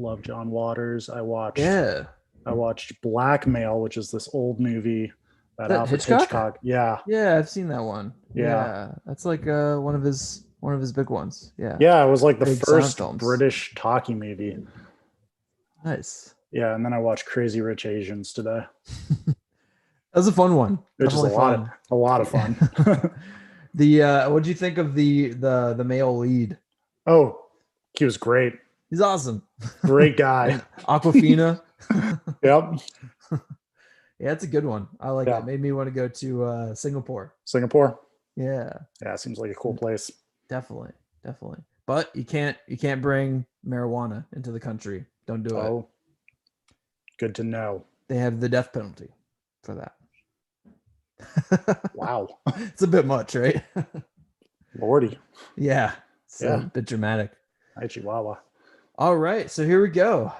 love John Waters. Yeah. I watched Blackmail, which is this old movie about That Alfred Hitchcock? Hitchcock. Yeah, Yeah, I've seen that one. yeah, Yeah. That's like one of his big ones. Yeah. yeah. It was like the Big silent first films. British talkie movie. Nice. Yeah, and then I watched Crazy Rich Asians today, That was a fun one. which is Definitely fun. a lot of fun. The what'd you think of the male lead? Oh, he was great, He's awesome. great guy. And Aquafina. Yep, Yeah, it's a good one. I like yeah. it. Made me want to go to Singapore. Singapore. Yeah, Yeah, seems like a cool place. definitely, definitely. But you can't bring marijuana into the country. Don't do it. Oh, good to know. They have the death penalty for that. Wow, It's a bit much, right? lordy. Yeah, it's a Yeah, bit dramatic. hi Chihuahua. All right, so here we go.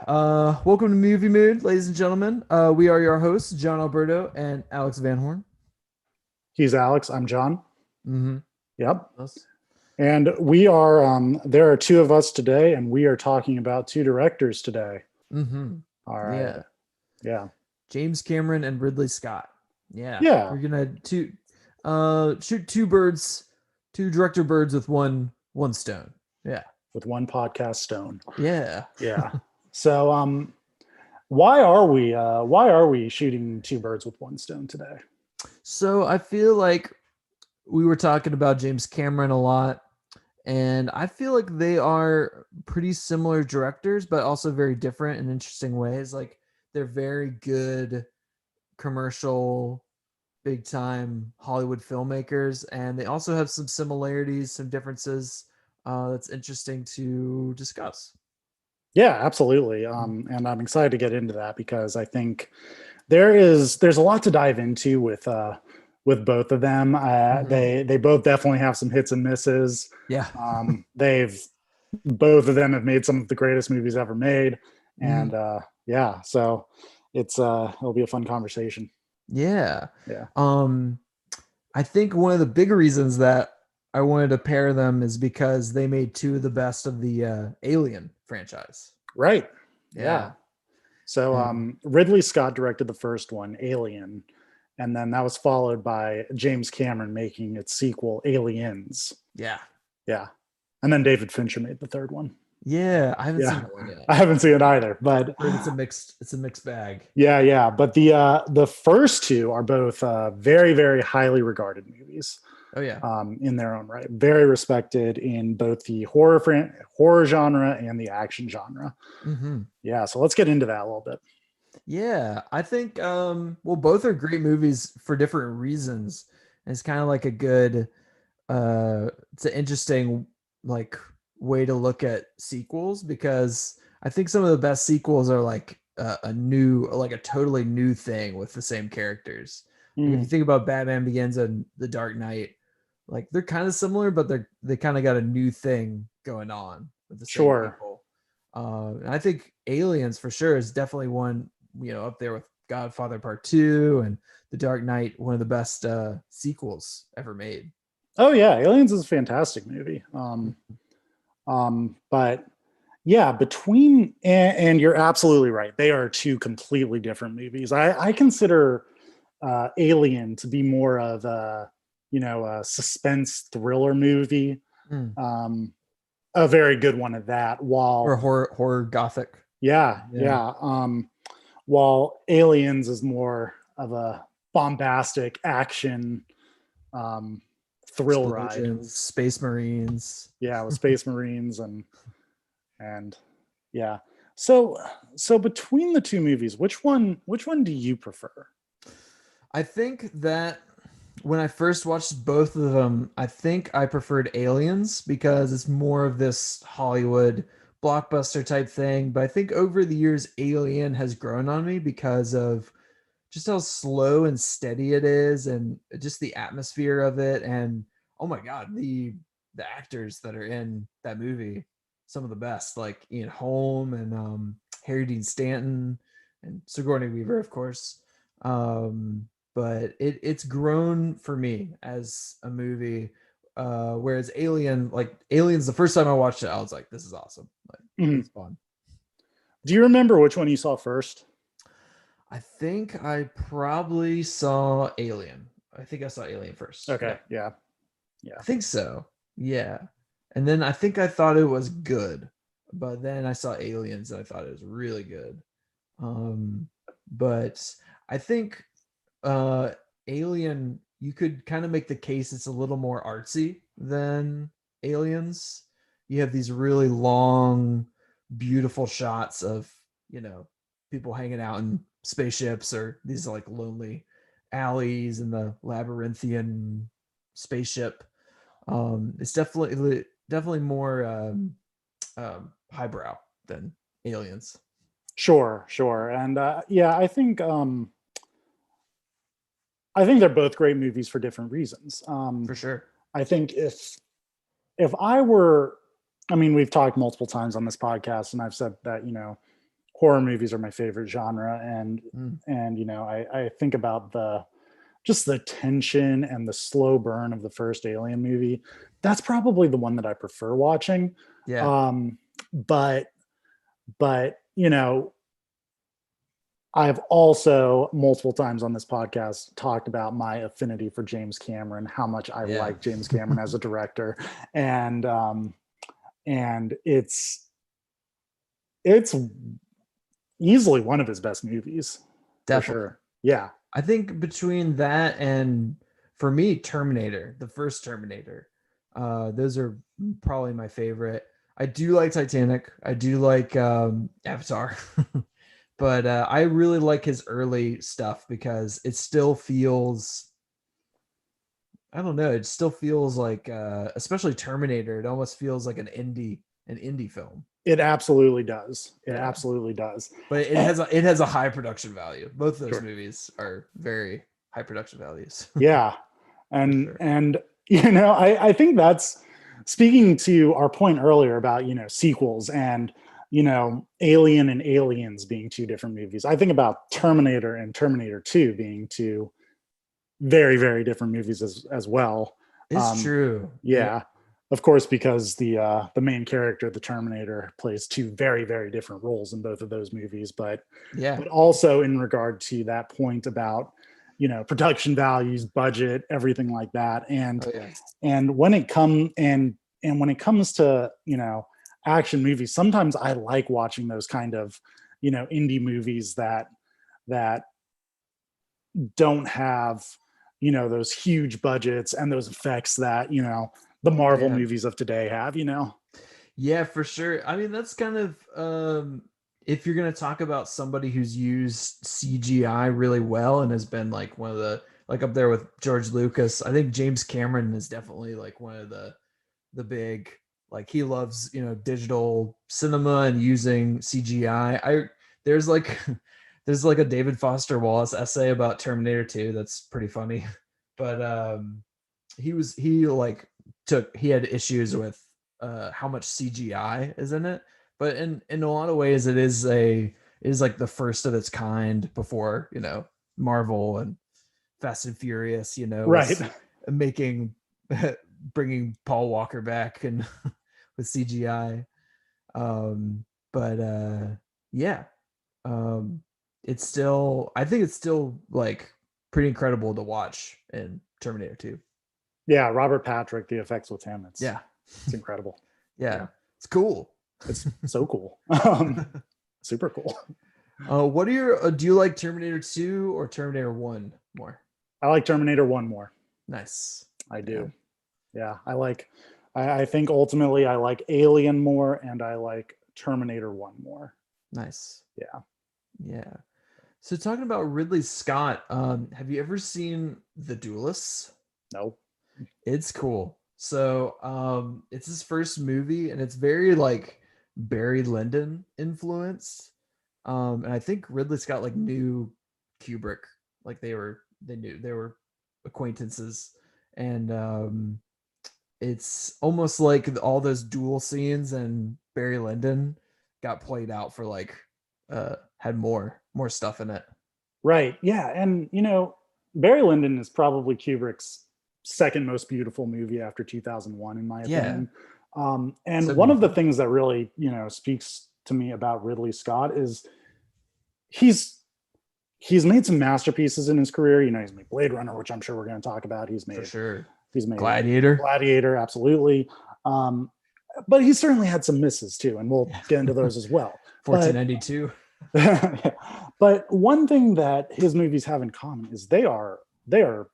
Welcome to Movie Mood, ladies and gentlemen. We are your hosts, John Alberto and Alex Van Horn. He's Alex. I'm John. Mm-hmm. Yep. Us. And we are, there are two of us today, and we are talking about two directors today. Mm-hmm. All right. Yeah. Yeah. James Cameron and Ridley Scott. Yeah. Yeah. We're gonna shoot two director birds with one stone. Yeah. With one podcast stone. Yeah. Yeah. So, why are we shooting two birds with one stone today? So I feel like we were talking about James Cameron a lot, and I feel like they are pretty similar directors, but also very different in interesting ways. Like they're very good commercial, big time Hollywood filmmakers, and they also have some similarities, some differences that's interesting to discuss. Yeah, absolutely. And I'm excited to get into that because I think there's a lot to dive into with both of them. They both definitely have some hits and misses. Yeah. They've both of them have made some of the greatest movies ever made, and yeah, so it'll be a fun conversation. Yeah. Yeah. I think one of the big reasons that I wanted to pair them is because they made two of the best of the Alien franchise. Right. Yeah. So Ridley Scott directed the first one, Alien, and then that was followed by James Cameron making its sequel, Aliens. Yeah. Yeah. And then David Fincher made the third one. Yeah. I haven't seen that one yet. I haven't seen it either, but it's a mixed bag. Yeah. But the first two are both very, very highly regarded movies. Oh yeah. In their own right, very respected in both the horror genre and the action genre. Mm-hmm. Yeah, so let's get into that a little bit. Yeah, I think both are great movies for different reasons. And it's kind of like a good it's an interesting like way to look at sequels, because I think some of the best sequels are like a totally new thing with the same characters. Like if you think about Batman Begins and The Dark Knight, like they're kind of similar, but they kind of got a new thing going on with the same people. And I think Aliens for sure is definitely one, up there with Godfather Part 2 and The Dark Knight, one of the best sequels ever made. Oh yeah, Aliens is a fantastic movie. But yeah, between and you're absolutely right. They are two completely different movies. I consider Alien to be more of a suspense thriller movie. A very good one at that. While or horror gothic. Yeah. While Aliens is more of a bombastic action thrill ride. Space Marines. Yeah, with Space Marines and yeah. So between the two movies, which one do you prefer? I think that when I first watched both of them, I think I preferred Aliens because it's more of this Hollywood blockbuster type thing. But I think over the years, Alien has grown on me because of just how slow and steady it is, and just the atmosphere of it. And oh my God, the actors that are in that movie, some of the best, like Ian Holm and Harry Dean Stanton and Sigourney Weaver, of course. But it's grown for me as a movie. Whereas Aliens, the first time I watched it, I was like, this is awesome. Like, it's fun. Do you remember which one you saw first? I think I probably saw Alien. I think I saw Alien first. Okay, yeah. I think so. Yeah. And then I think I thought it was good, but then I saw Aliens and I thought it was really good. But I think uh Alien, you could kind of make the case it's a little more artsy than Aliens. You have these really long, beautiful shots of, people hanging out in spaceships or these like lonely alleys in the labyrinthian spaceship. It's definitely more highbrow than Aliens. Sure. And yeah, I think they're both great movies for different reasons. For sure. I think if I were, I mean, we've talked multiple times on this podcast, and I've said that horror movies are my favorite genre, and I think about just the tension and the slow burn of the first Alien movie. That's probably the one that I prefer watching. Yeah. But I've also multiple times on this podcast talked about my affinity for James Cameron, how much I like James Cameron as a director, and it's easily one of his best movies. Definitely. For sure. Yeah. I think between that and, for me, Terminator, the first Terminator, those are probably my favorite. I do like Titanic. I do like Avatar. But I really like his early stuff because it still feels, I don't know, it still feels like, especially Terminator, it almost feels like an indie film. It absolutely does. Absolutely does. But it has a high production value. Both of those Sure. movies are very high production values. Yeah. And Sure. and I think that's, speaking to our point earlier about sequels and Alien and Aliens being two different movies. I think about Terminator and Terminator 2 being two very, very different movies as well. It's true. Yeah. Of course, because the main character, the Terminator, plays two very, very different roles in both of those movies. But also in regard to that point about production values, budget, everything like that, and when it comes to action movies, sometimes I like watching those kind of indie movies that don't have those huge budgets and those effects that the Marvel movies of today have. Yeah, for sure. I mean, that's kind of if you're going to talk about somebody who's used CGI really well and has been like one of the, like, up there with George Lucas, I think James Cameron is definitely like one of the big, like, he loves digital cinema and using CGI. There's like a David Foster Wallace essay about Terminator 2 that's pretty funny, but he had issues with how much CGI is in it, but in a lot of ways it is like the first of its kind before Marvel and Fast and Furious right, making bringing Paul Walker back and with CGI. It's still, I think it's still like pretty incredible to watch in Terminator 2. Yeah, Robert Patrick, the effects with him, it's incredible. It's cool. It's so cool. Super cool. What are your do you like Terminator 2 or Terminator 1 more? I like Terminator 1 more. Nice. I do. Yeah, I think ultimately I like Alien more, and I like Terminator 1 more. Nice. Yeah. So talking about Ridley Scott, have you ever seen The Duelists? No. It's cool. So it's his first movie, and it's very like Barry Lyndon influenced. And I think Ridley Scott like knew Kubrick, like they were acquaintances, and it's almost like all those duel scenes and Barry Lyndon got played out for like had more stuff in it. Right. Yeah. And Barry Lyndon is probably Kubrick's second most beautiful movie after 2001, in my opinion. And so one of the things that really speaks to me about Ridley Scott is he's made some masterpieces in his career. You know, he's made Blade Runner, which I'm sure we're going to talk about. He's For made sure. he's made Gladiator. Absolutely. But he certainly had some misses too, and we'll get into those as well. 1492. But one thing that his movies have in common is they are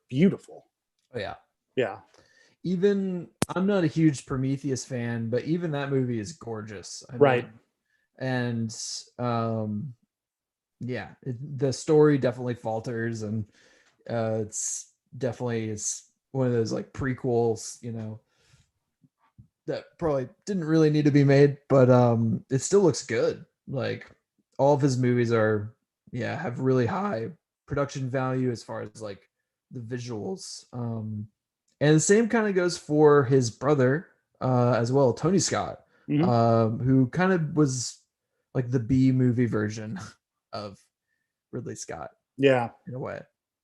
beautiful. Oh yeah. Yeah. Even I'm not a huge Prometheus fan, but even that movie is gorgeous. I Right. mean, and yeah, the story definitely falters, and it's one of those like prequels, you know, that probably didn't really need to be made, but it still looks good. Like all of his movies have really high production value as far as like the visuals. And the same kind of goes for his brother as well, Tony Scott, who kind of was like the B movie version of Ridley Scott. Yeah. In a way.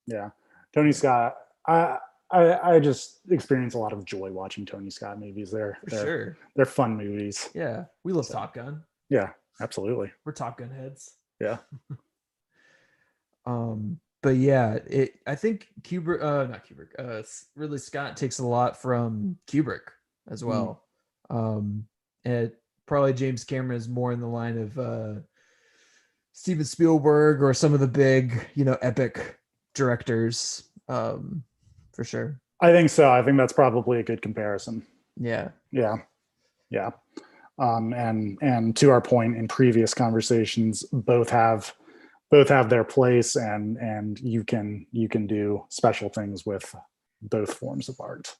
Yeah. Tony Scott. I just experience a lot of joy watching Tony Scott movies. They're fun movies. Yeah. We love Top Gun. Yeah, absolutely. We're Top Gun heads. Yeah. But yeah, I think Ridley Scott takes a lot from Kubrick as well. And probably James Cameron is more in the line of Steven Spielberg or some of the big, you know, epic directors, for sure. I think so. I think that's probably a good comparison. Yeah. And to our point in previous conversations, both have their place, and you can do special things with both forms of art.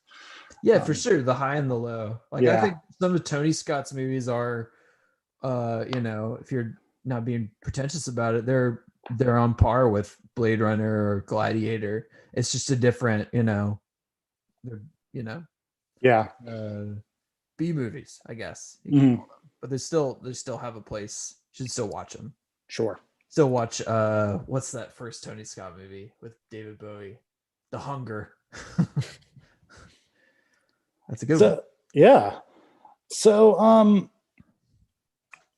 Yeah, for sure. The high and the low. Like I think some of Tony Scott's movies are, you know, if you're not being pretentious about it, they're on par with Blade Runner or Gladiator. It's just a different, you know, B movies, I guess. But they still have a place. You should still watch them. Sure. Still watch what's that first Tony Scott movie with David Bowie? The Hunger. That's a good one. Yeah. So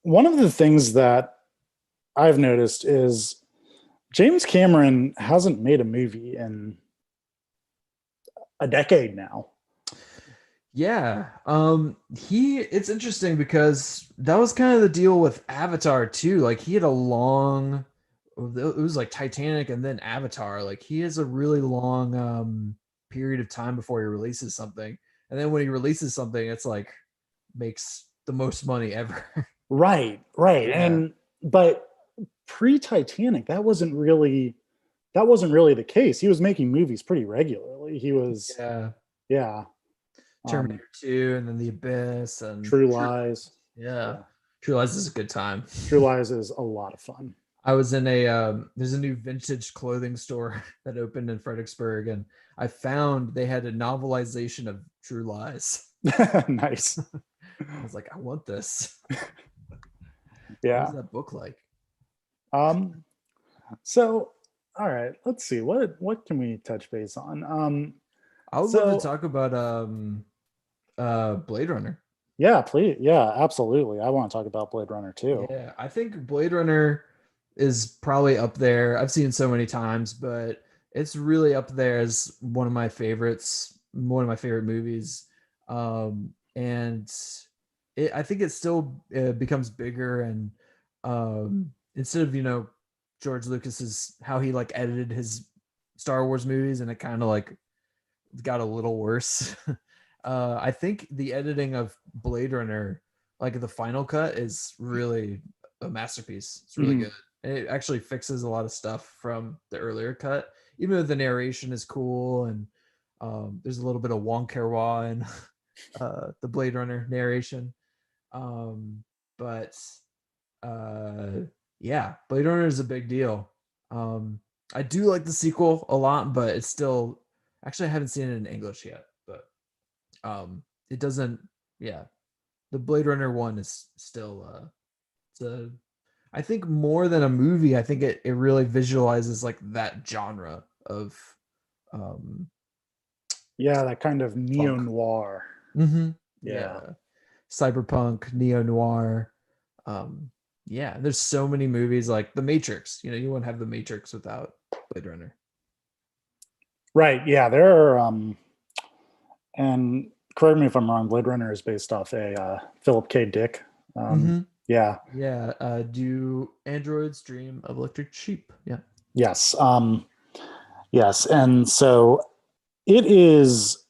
one of the things that I've noticed is James Cameron hasn't made a movie in a decade now. Yeah. It's interesting because that was kind of the deal with Avatar too. Like he had it was like Titanic and then Avatar. Like he has a really long period of time before he releases something. And then when he releases something, it's like makes the most money ever. Right. Yeah. But pre-Titanic, that wasn't really the case. He was making movies pretty regularly. He was Terminator 2 and then The Abyss and True Lies. Yeah. True Lies is a good time. True Lies is a lot of fun. I was in there's a new vintage clothing store that opened in Fredericksburg, and I found they had a novelization of True Lies. Nice. I was like, I want this. Yeah. What does that book like? So all right, let's see. What can we touch base on? I would love to talk about Blade Runner. Yeah, please. Yeah, absolutely. I want to talk about Blade Runner too. Yeah, I think Blade Runner is probably up there. I've seen it so many times, but it's really up there as one of my favorites, one of my favorite movies. And I think it still becomes bigger, and instead of, you know, George Lucas's how he like edited his Star Wars movies, and it kind of like got a little worse. I think the editing of Blade Runner, like the final cut, is really a masterpiece. It's really good. And it actually fixes a lot of stuff from the earlier cut, even though the narration is cool, and there's a little bit of Wong Kar-wai in the Blade Runner narration. But yeah, Blade Runner is a big deal. I do like the sequel a lot, but it's still, actually I haven't seen it in English yet, but it doesn't, the Blade Runner one is still I think more than a movie, I think it really visualizes like that genre of that kind of neo-noir. Yeah. Cyberpunk, neo-noir. Yeah, there's so many movies like The Matrix. You know, you wouldn't have The Matrix without Blade Runner. Right. Yeah. There are, and correct me if I'm wrong, Blade Runner is based off a Philip K. Dick. Mm-hmm. Yeah. Yeah. Do androids dream of electric sheep? Yeah. Yes. Yes. And so it is,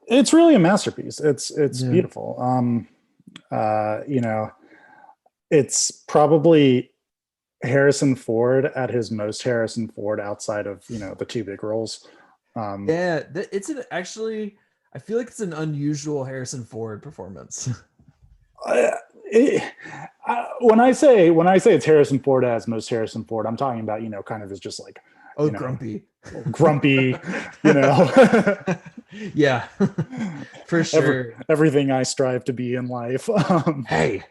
it's really a masterpiece. It's Yeah. beautiful. You know, it's probably Harrison Ford at his most Harrison Ford outside of, you know, the two big roles. Yeah. It's an actually, I feel like it's an unusual Harrison Ford performance. Uh, it, when I say it's Harrison Ford as most Harrison Ford, I'm talking about, you know, kind of as just like, Oh, you know, grumpy. grumpy, you know, Yeah, for sure. everything I strive to be in life. Hey,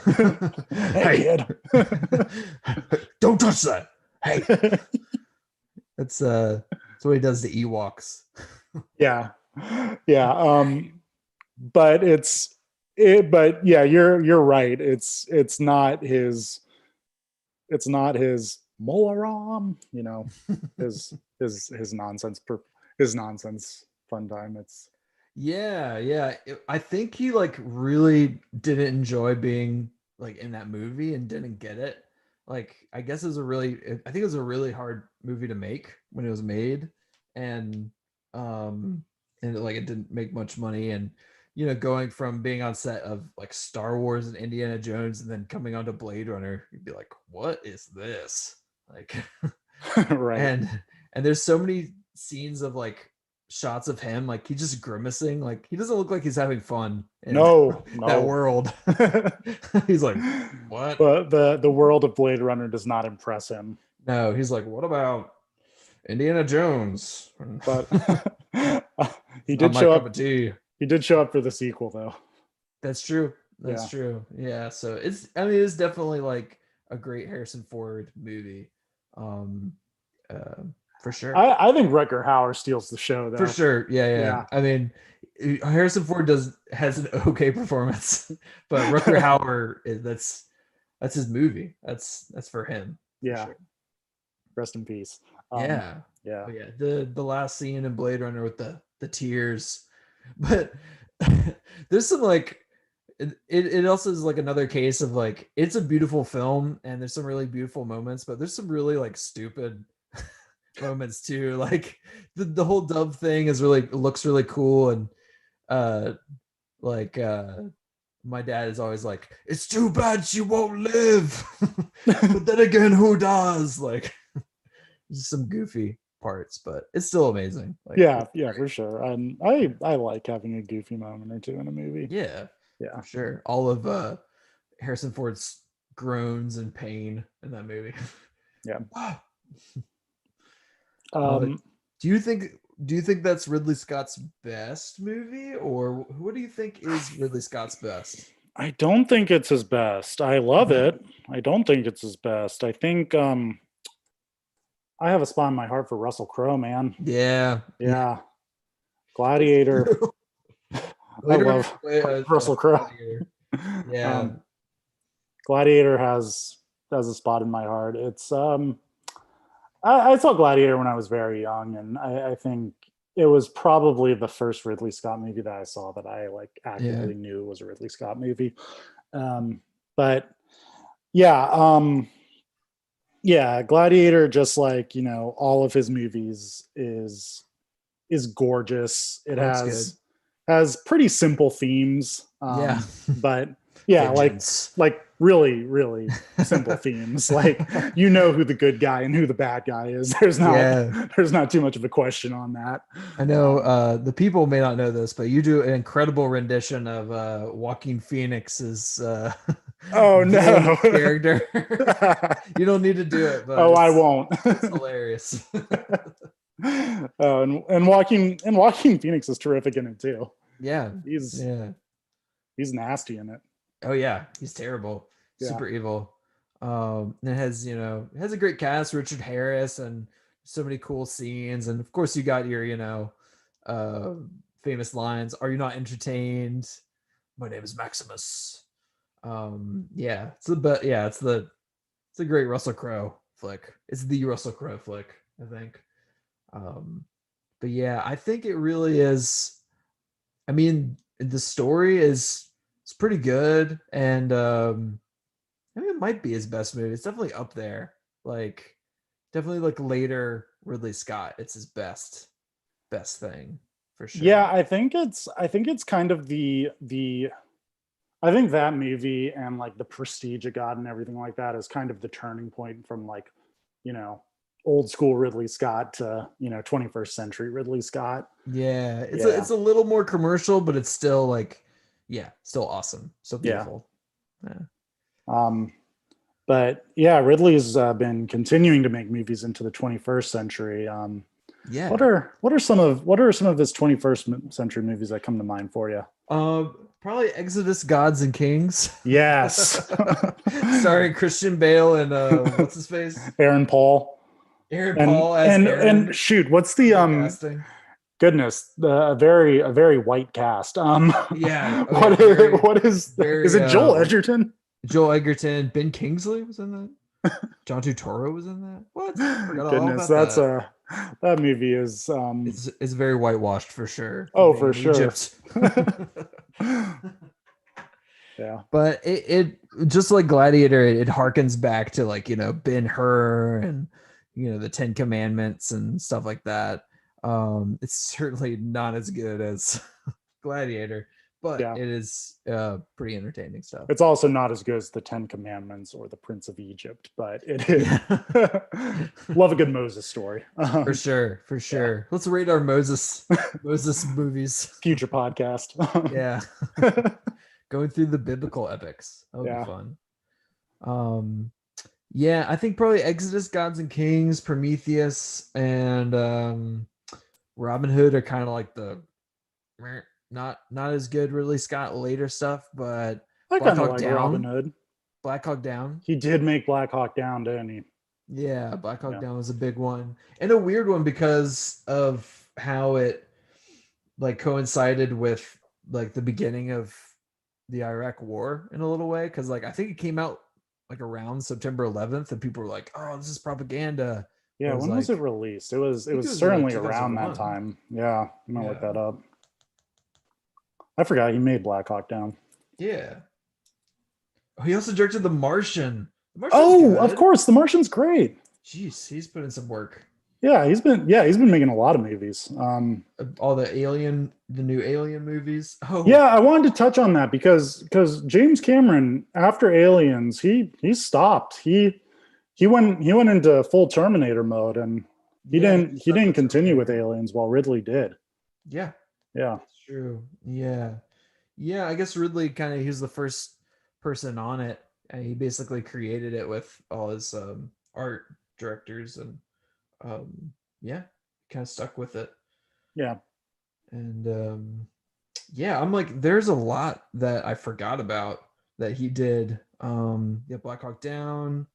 Hey hey, kid. don't touch that. Hey, that's what he does to Ewoks. Yeah. Yeah. But but yeah, you're right. It's not his Molaram, you know, his nonsense his nonsense fun time. It's Yeah, yeah. I think he like really didn't enjoy being like in that movie and didn't get it. Like, I guess I think it was a really hard movie to make when it was made, and um, like it didn't make much money. And you know, going from being on set of like Star Wars and Indiana Jones, and then coming onto Blade Runner, you'd be like, "What is this?" Like, right. and there's so many scenes of like shots of him like he's just grimacing, like he doesn't look like he's having fun in No, that no. world. He's like, what? But the world of Blade Runner does not impress him. No, he's like, what about Indiana Jones? But It's he not did my show cup of up. tea. He did show up for the sequel, though. That's true. That's Yeah. true. Yeah, so it's definitely like a great Harrison Ford movie. um uh, for sure. I think Rutger Hauer steals the show, For though. sure. Yeah, yeah. Yeah. I mean, Harrison Ford has an okay performance, but Rutger Hauer that's his movie. That's for him for Yeah. sure. Rest in peace. Yeah. Yeah. Oh yeah. The last scene in Blade Runner with the tears. But there's some like it also is like another case of like it's a beautiful film and there's some really beautiful moments, but there's some really like stupid moments too. Like the whole dub thing is really looks really cool, and uh like my dad is always like, it's too bad she won't live. But then again, who does? Like just some goofy parts, but it's still amazing. Like Yeah, yeah, for sure. And I like having a goofy moment or two in a movie. yeah, Yeah. for sure. All of Harrison Ford's groans and pain in that movie. Yeah. uh, Um do you think that's Ridley Scott's best movie, or what do you think is Ridley Scott's best? I don't think it's his best. I love Okay. it. I don't think it's his best. I think I have a spot in my heart for Russell Crowe, man. Yeah, yeah, Yeah. Gladiator. I Bladerunner love way Russell Crowe. Gladiator. Yeah, um, Gladiator has a spot in my heart. It's I saw Gladiator when I was very young, and I think it was probably the first Ridley Scott movie that I saw that I like yeah, actively knew was a Ridley Scott movie. But yeah, yeah, Gladiator, just like, you know, all of his movies is gorgeous. It oh, it's good. has pretty simple themes, Yeah, but yeah, vengeance. like really really simple themes. Like, you know who the good guy and who the bad guy is. Yeah, There's not too much of a question on that. I know the people may not know this, but you do an incredible rendition of Joaquin Phoenix's Oh villain no. character. You don't need to do it, but Oh, I won't. it's hilarious. Oh, and Joaquin Phoenix is terrific in it too. Yeah, He's yeah. he's nasty in it. Oh yeah, he's terrible, Yeah. super evil. It has it has a great cast, Richard Harris, and so many cool scenes, and of course you got your uh famous lines. Are you not entertained? My name is Maximus. Yeah, it's a great Russell Crowe flick. It's the Russell Crowe flick, I think. But yeah, I think it really is. I mean, the story is it's pretty good, and I mean, it might be his best movie. It's definitely up there. Like, definitely like later Ridley Scott. It's his best thing for Yeah, sure. I think it's kind of I think that movie and like the Prestige of God and everything like that is kind of the turning point from like, you know, old school Ridley Scott to, 21st century Ridley Scott. Yeah, Yeah. it's a little more commercial, but it's still like, yeah, still awesome, so Yeah. beautiful. Yeah. Um, but yeah, Ridley's been continuing to make movies into the 21st century. What Yeah. are some of his 21st century movies that come to mind for you? Probably Exodus, Gods and Kings. Yes. Starring Christian Bale and what's his face? Aaron Paul. Aaron And Paul as and Aaron. shoot, what's the Great casting. goodness, a very white cast. Yeah. Oh yeah. What is Very, what is very it Joel Edgerton? Joel Egerton, Ben Kingsley was in that. John Turturro was in that. What? Forgot all Goodness, about that. that movie is It's very whitewashed for sure for oh, being for in sure. Egypt. Yeah. But it just like Gladiator, it harkens back to like, Ben-Hur and the Ten Commandments and stuff like that. It's certainly not as good as Gladiator, but Yeah. it is pretty entertaining stuff. It's also not as good as the Ten Commandments or the Prince of Egypt, but it is. Yeah. Love a good Moses story. For sure, for Yeah. sure. Let's rate our Moses movies. Future podcast. Yeah. Going through the biblical epics. That would be Yeah. fun. Yeah, I think probably Exodus, Gods and Kings, Prometheus, and Robin Hood are kind of like the not as good Ridley Scott later stuff, but I Black kind of Hawk like Robin Down. Hood. Black Hawk Down. He did make Blackhawk Down, didn't he? Yeah, Black Hawk Yeah. Down was a big one. And a weird one because of how it like coincided with like the beginning of the Iraq war in a little way. Cause like I think it came out like around September 11th and people were like, oh, this is propaganda. Yeah. Whereas When was it like released? It was in like certainly around that 2001. time. Yeah. I'm gonna look Yeah. that up. I forgot he made Blackhawk Down. Yeah. Oh, he also directed The Martian. The Martian's Oh, of good. course, The Martian's great. Jeez, he's put in some work. Yeah, he's been making a lot of movies. All the new Alien movies. Oh, Yeah, I wanted to touch on that because James Cameron, after Aliens, he stopped. He went into full Terminator mode, and he yeah, didn't continue with Aliens while Ridley did. Yeah, Yeah, that's true. Yeah, yeah. I guess Ridley he was the first person on it, and he basically created it with all his art directors, and yeah, kind of stuck with it. yeah. And yeah, I'm like, there's a lot that I forgot about that he did. Yeah, Black Hawk Down,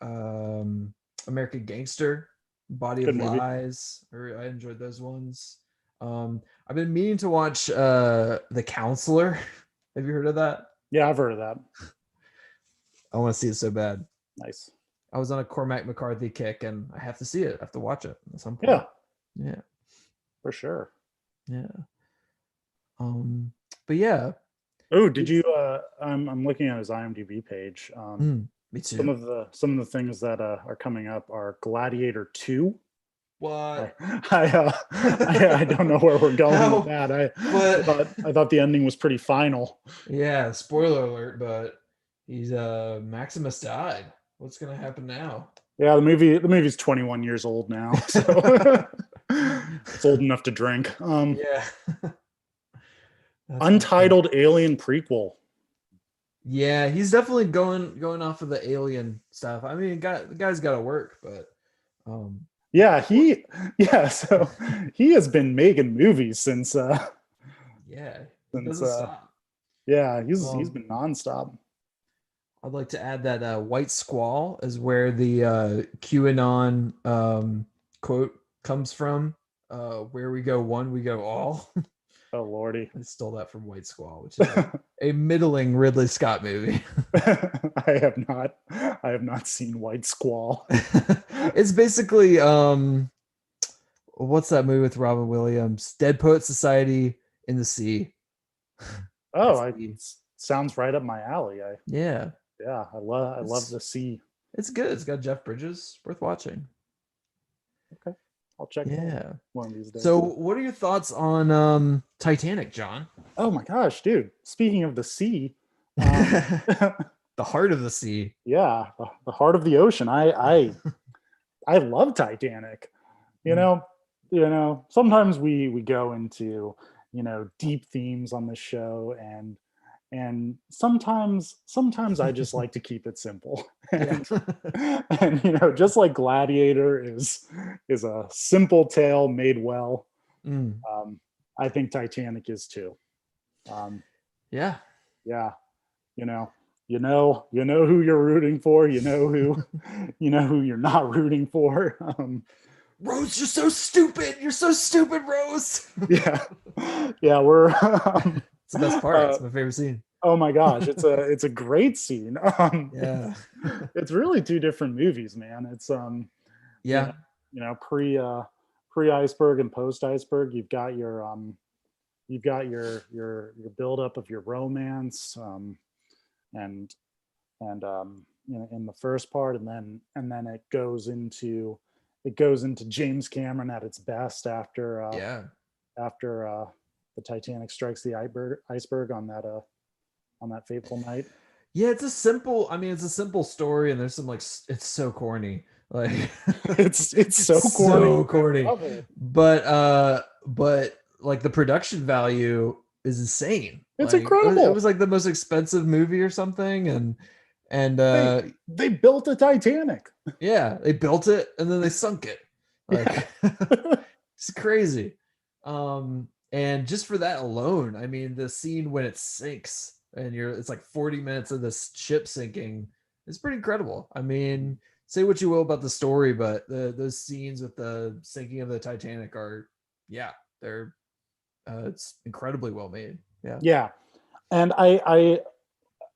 American Gangster, Body Good of movie. Lies. I enjoyed those ones. I've been meaning to watch The Counselor. Have you heard of that? Yeah, I've heard of that. I want to see it so bad. Nice. I was on a Cormac McCarthy kick, and I have to see it. I have to watch it at some point. Yeah, Yeah, for sure. yeah. But yeah. Oh, did you? I'm looking at his IMDb page. Me too. Some of the things that are coming up are Gladiator 2. What? I don't know where we're going with that. I thought the ending was pretty final. Yeah, spoiler alert, but he's Maximus died. What's gonna happen now? Yeah, the movie's 21 years old now, so it's old enough to drink. Yeah. Untitled Alien prequel. Yeah, he's definitely going off of the Alien stuff. I mean, the guy's got to work, but Yeah, so he has been making movies since yeah, he doesn't stop. Yeah, he's been nonstop. I'd like to add that White Squall is where the QAnon quote comes from. Where we go one, we go all. Oh lordy. I stole that from White Squall, which is a middling Ridley Scott movie. I have not seen White Squall. It's basically what's that movie with Robin Williams? Dead Poet Society in the Sea. Oh, That's the- sounds right up my alley. yeah. I love the sea. It's good. It's got Jeff Bridges. Worth watching. Okay, I'll check it out one of these days. So, what are your thoughts on Titanic, John? Oh my gosh, dude! Speaking of the sea, The heart of the sea. yeah, the heart of the ocean. I love Titanic. You know, sometimes we go into, deep themes on the show, and sometimes I just like to keep it simple. And, and just like Gladiator is a simple tale made well. I think Titanic is too. Yeah. You know who you're rooting for. You know who you're not rooting for. Rose, you're so stupid. You're so stupid, Rose. Yeah. We're. It's the best part. It's my favorite scene. Oh my gosh, it's a great scene. Yeah. It's really two different movies, man. It's yeah. Pre iceberg and post iceberg. You've got your build up of your romance, and in the first part, and then it goes into James Cameron at its best after the Titanic strikes the iceberg on that fateful night. Yeah, it's a simple story, and there's some it's so corny. Like it's so corny. So corny. But like the production value is insane. It's incredible. It was like the most expensive movie or something, and they built a Titanic. Yeah, they built it and then they sunk it. Like it's crazy. And just for that alone, I mean, the scene when it sinks and it's like 40 minutes of this ship sinking is pretty incredible. I mean, say what you will about the story, but those scenes with the sinking of the Titanic they're it's incredibly well made. Yeah. And I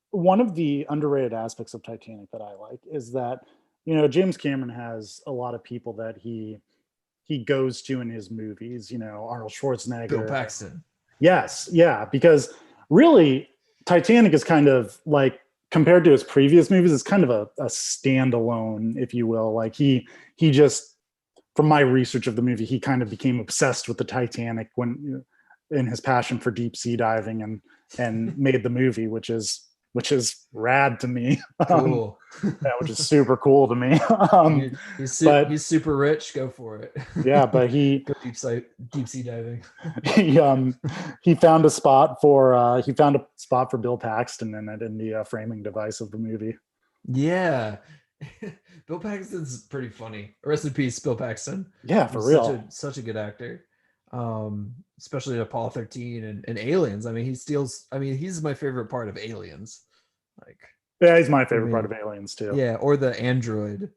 one of the underrated aspects of Titanic that I like is that, James Cameron has a lot of people that he goes to in his movies, Arnold Schwarzenegger, Bill Paxton. Yes. Yeah. Because really Titanic is kind of like, compared to his previous movies, it's kind of a standalone, if you will. Like he just, from my research of the movie, he kind of became obsessed with the Titanic when in his passion for deep sea diving and made the movie, which is rad to me. Cool. Which is super cool to me. He's super rich. Go for it. Yeah, but he go deep sea diving. He found a spot for Bill Paxton in the framing device of the movie. Yeah. Bill Paxton's pretty funny. Rest in peace, Bill Paxton. Yeah, for real. Such a good actor. Especially Apollo 13 and Aliens. I mean, he's my favorite part of Aliens. Like, yeah, he's my favorite part of Aliens too. Yeah, or the android,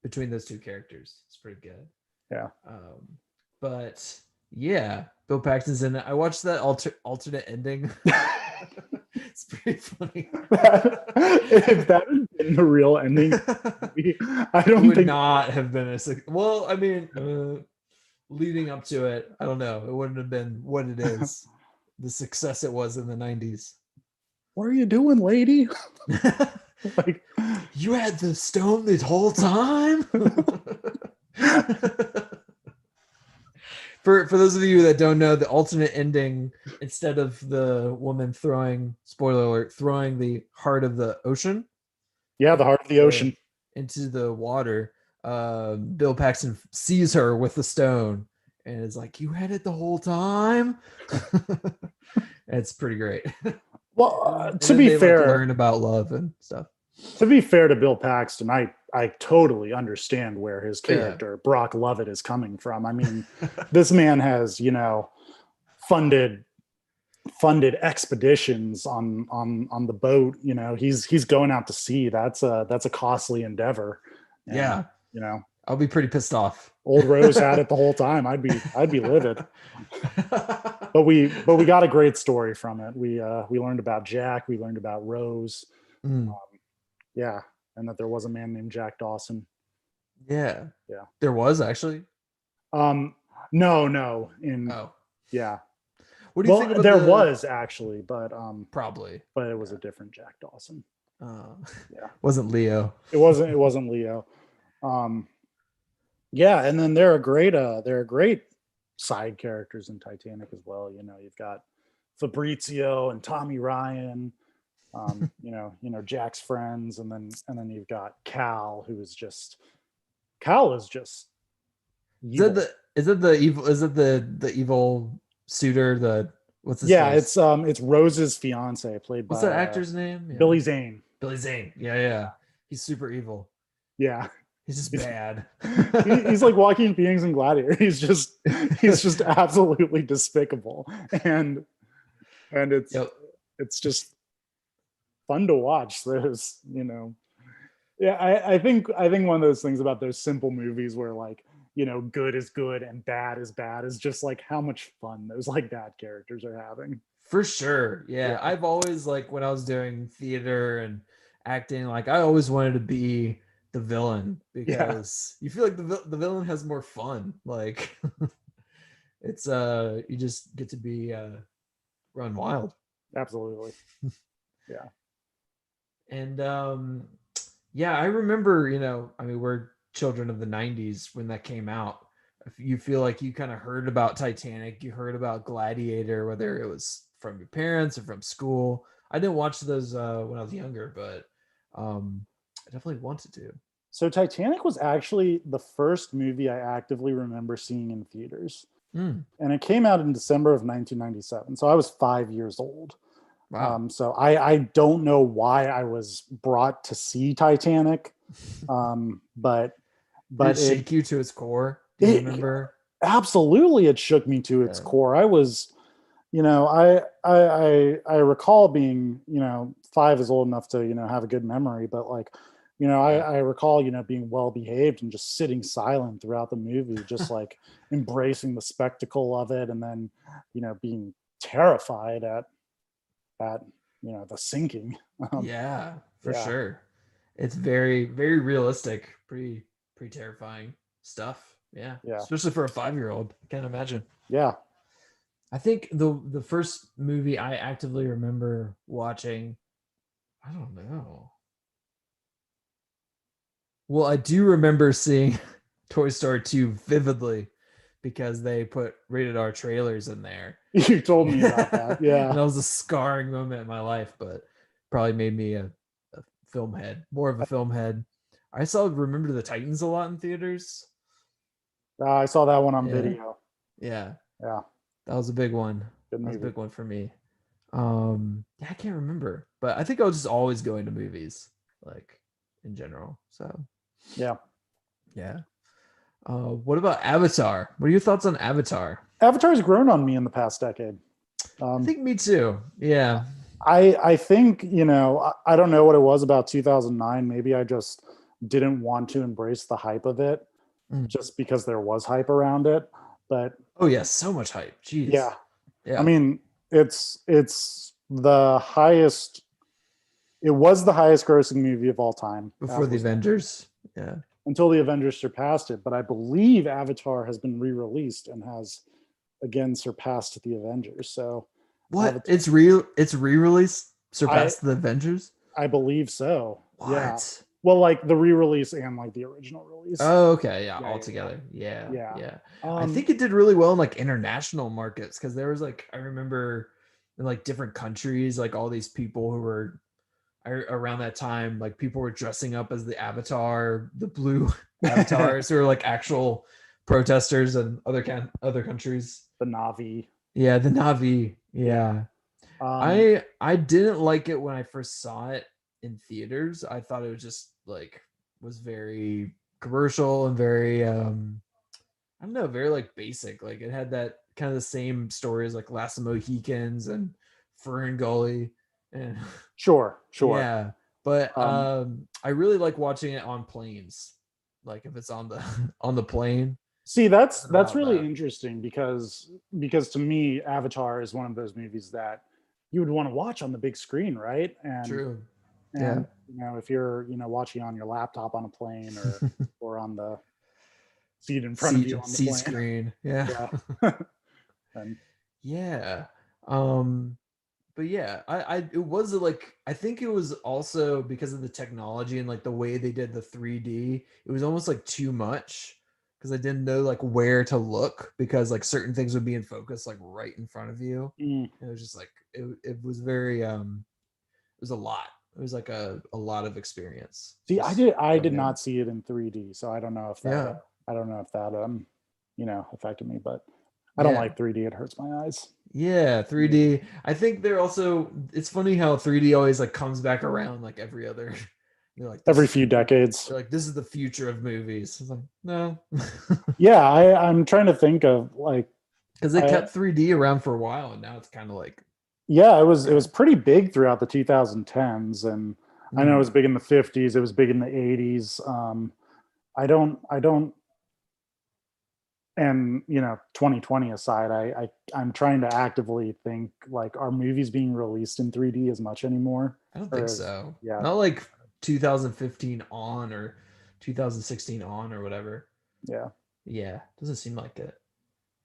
between those two characters. It's pretty good. Yeah. But yeah, Bill Paxton's in it. I watched that alternate ending. It's pretty funny. If that had been the real ending, I don't think not have been well, I mean, leading up to it, I don't know. It wouldn't have been what it is. The success it was in the 90s. What are you doing, lady? Like, you had the stone this whole time? For those of you that don't know, the alternate ending, instead of the woman throwing the heart of the ocean. Yeah, the heart of the ocean. Into the water. Bill Paxton sees her with the stone and is like, "You had it the whole time." It's pretty great. Well, to be fair, learn about love and stuff. To be fair to Bill Paxton, I totally understand where his character Brock Lovett is coming from. I mean, this man has funded expeditions on the boat. He's going out to sea. That's a costly endeavor. And, I'll be pretty pissed off. Old Rose had it the whole time. I'd be livid. but we got a great story from it. We learned about Jack. We learned about Rose. Mm, Yeah, and that there was a man named Jack Dawson. yeah. Yeah. There was actually. No, in Oh. yeah. What do you think Well, about there the was actually, probably? but it was a different Jack Dawson. Uh, Yeah. wasn't Leo. It wasn't Leo. Um, yeah, and then there are great side characters in Titanic as well. You've got Fabrizio and Tommy Ryan, Jack's friends, and then you've got Cal is just Is that evil. the evil? Is it the evil suitor? The what's his Yeah, face? it's Rose's fiance, played What's by that actor's name? Yeah, Billy Zane. Billy Zane. Yeah, yeah. He's super evil. Yeah, He's just he's, bad. he's like Joaquin Phoenix in Gladiator. He's just absolutely despicable, and Yep. it's just fun to watch. Yeah, I think one of those things about those simple movies where like good is good and bad is bad is just like how much fun those like bad characters are having. For sure. Yeah. Yeah, I've always like when I was doing theater and acting, like I always wanted to be the villain yeah, because you feel like the villain has more fun. Like it's you just get to be run wild. absolutely. Yeah, And yeah, I remember, I mean, we're children of the 90s when that came out. If you feel like you kind of heard about Titanic, you heard about Gladiator, whether it was from your parents or from school. I didn't watch those when I was younger, but I definitely wanted to. so Titanic was actually the first movie I actively remember seeing in theaters, Mm, and it came out in December of 1997. So I was 5 years old. wow. So I don't know why I was brought to see Titanic, but Did it but shake you to its core? Do you it remember? absolutely it shook me to its Yeah. core. I was, I recall being, 5 is old enough to have a good memory, but like, Yeah. I recall being well behaved and just sitting silent throughout the movie, just like embracing the spectacle of it, and then being terrified at the sinking. um, Yeah, for yeah, sure. It's very, very realistic. Pretty terrifying stuff. Yeah, yeah, especially for a 5-year-old. I can't imagine. yeah. I think the first movie I actively remember watching, I don't know. Well, I do remember seeing Toy Story 2 vividly because they put rated R trailers in there. You told me about that. And Yeah. that was a scarring moment in my life, but probably made me a film head, more of a film head. I saw Remember the Titans a lot in theaters. I saw that one on Yeah, video. yeah, Yeah, that was a big one. good That was a movie. big one for me. Yeah, I can't remember, but I think I was just always going to movies, like in general. So Yeah. yeah. What about Avatar? What are your thoughts on Avatar? Avatar's grown on me in the past decade. I Um, think me too. Yeah. I think, I don't know what it was about 2009. Maybe I just didn't want to embrace the hype of it Mm. just because there was hype around it. But Oh yeah, so much hype. Jeez. yeah, I Yeah. mean, it's the highest, it was the highest grossing movie of all time. Before That the was known. Avengers. Yeah. Until the Avengers surpassed it. But I believe Avatar has been re-released and has again surpassed the Avengers. So What? Avatar, It's re-release I surpassed the Avengers? I believe so. Yeah. What? Well, like the re-release and like the original release. Oh, okay. Yeah, Yeah, all yeah, yeah. together. Yeah. Yeah. Yeah. I Um, think it did really well in like international markets because there was like I remember in like different countries, like all these people who were around that time, like people were dressing up as the Avatar, the blue avatars who are like actual protesters in other countries. the Navi. Yeah, the Navi. Yeah. Yeah. Um, I didn't like it when I first saw it in theaters. I thought it was just like was very commercial and very I don't know, very like basic. Like it had that kind of the same story as like Last of Mohicans and Fern Gully and sure, sure. yeah. But Um, I really like watching it on planes. Like if it's on the on the plane. See, that's about really that. interesting because to me, Avatar is one of those movies that you would want to watch on the big screen, right? True. Yeah. And if you're watching on your laptop on a plane or on the seat in front of you on the C plane, screen. Yeah. yeah, and Yeah. Um, but yeah, it was like, I think it was also because of the technology and like the way they did the 3D, it was almost like too much because I didn't know like where to look because like certain things would be in focus like right in front of you. mm. It was just like it was very it was a lot. It was like a lot of experience. See, Just I did going in. not see it in 3D, so I don't know if that Yeah. affected me, but I don't Yeah. like 3D. It hurts my eyes. Yeah, Yeah. 3D. I think they're also, it's funny how 3D always like comes back around like every other, they're like Every few decades. this is the future of movies. It's like, no. Yeah, I'm trying to think of like Because they I kept 3D around for a while and now it's kind of like, yeah, it yeah. was pretty big throughout the 2010s, and I know it was Mm. big in the 50s. It was big in the 80s. I don't, and 2020 aside, I'm trying to actively think like, are movies being released in 3D as much anymore, I don't or think is so. yeah, Not like 2015 on or 2016 on or whatever. yeah, Yeah, doesn't seem like it.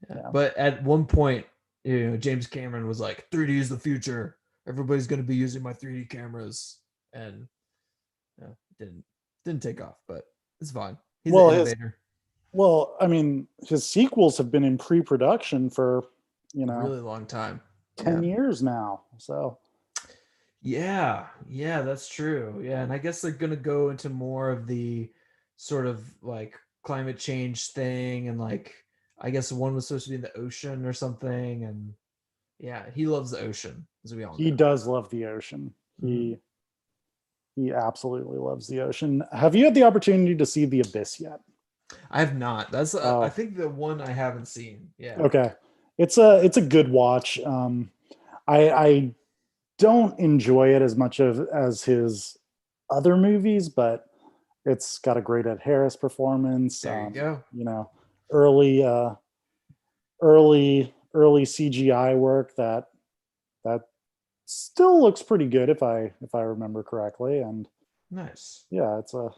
Yeah. yeah. But at one point, James Cameron was like, 3D is the future. Everybody's going to be using my 3D cameras. And didn't take off, but it's fine. He's an Well, his innovator. well, I mean, his sequels have been in pre-production for you A know really long time. 10 Yeah. years now. So Yeah. Yeah, that's true. Yeah. And I guess they're going to go into more of the sort of like climate change thing. And like, I guess one was supposed to be in the ocean or something. And yeah, he loves the ocean, as we all he know. does love the ocean. Mhm. He absolutely loves the ocean. Have you had the opportunity to see The Abyss yet? I have not. That's, I Oh, think, the one I haven't seen. Yeah. okay. It's a good watch. I don't enjoy it as much as his other movies, but it's got a great Ed Harris performance. There you go. Early early CGI work that still looks pretty good if I remember correctly. And Nice. yeah, it's a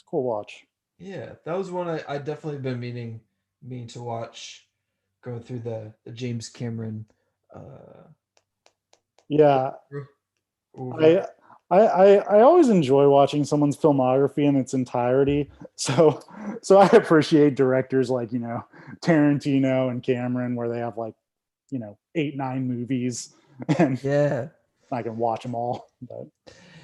cool watch. Yeah, that was one I definitely been meaning to watch, going through the James Cameron uh Yeah, over. I I always enjoy watching someone's filmography in its entirety. So I appreciate directors like Tarantino and Cameron, where they have like 8 9 movies, and Yeah. I can watch them all. But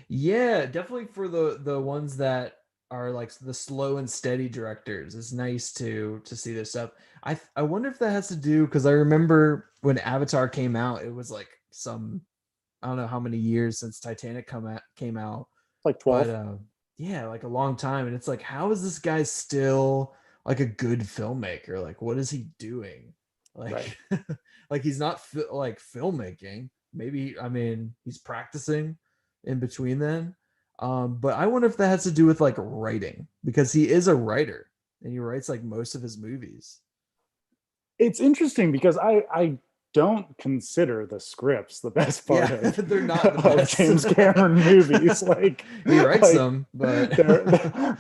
Yeah, definitely for the ones that are like the slow and steady directors. It's nice to see their stuff. I wonder if that has to do because I remember when Avatar came out, it was like some, I don't know how many years since Titanic came out, like but 12. yeah, like a long time. And it's like, how is this guy still like a good filmmaker? Like, what is he doing? Right. Like, like he's not like filmmaking. Maybe, I mean, he's practicing in between then. But I wonder if that has to do with like writing because he is a writer and he writes like most of his movies. It's interesting because I don't consider the scripts the best part Yeah, of they're not the of best. James Cameron movies. Like He writes like them, but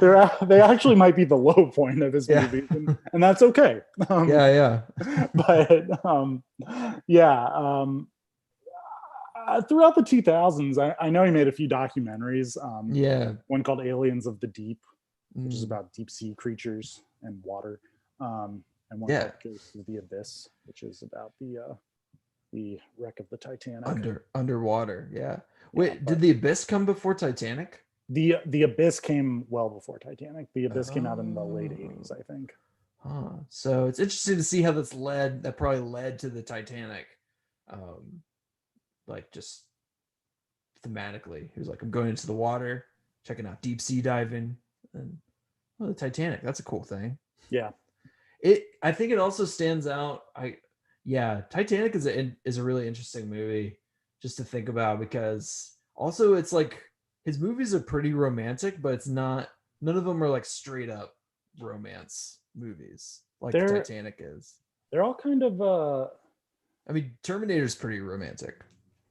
they're they actually might be the low point of his yeah, movies, and that's okay. yeah, yeah, But yeah, throughout the 2000s, I know he made a few documentaries. yeah. One called Aliens of the Deep, which is Mm, about deep sea creatures and water, and one yeah. called Ghosts of the Abyss, which is about the wreck of the Titanic. Underwater. Yeah. Yeah, Wait, did but the Abyss come before Titanic? the Abyss came well before Titanic. The Abyss came out in the late Oh, 80s, I think. huh. So it's interesting to see how that probably led to the Titanic. Um, like just thematically. He was like, I'm going into the water, checking out deep sea diving, and oh, the Titanic. That's a cool thing. Yeah, I think it also stands out. Yeah, Titanic is a really interesting movie just to think about because also it's like his movies are pretty romantic, but it's not, none of them are like straight up romance movies. like They're Titanic is. they're all kind of I mean, Terminator's pretty romantic.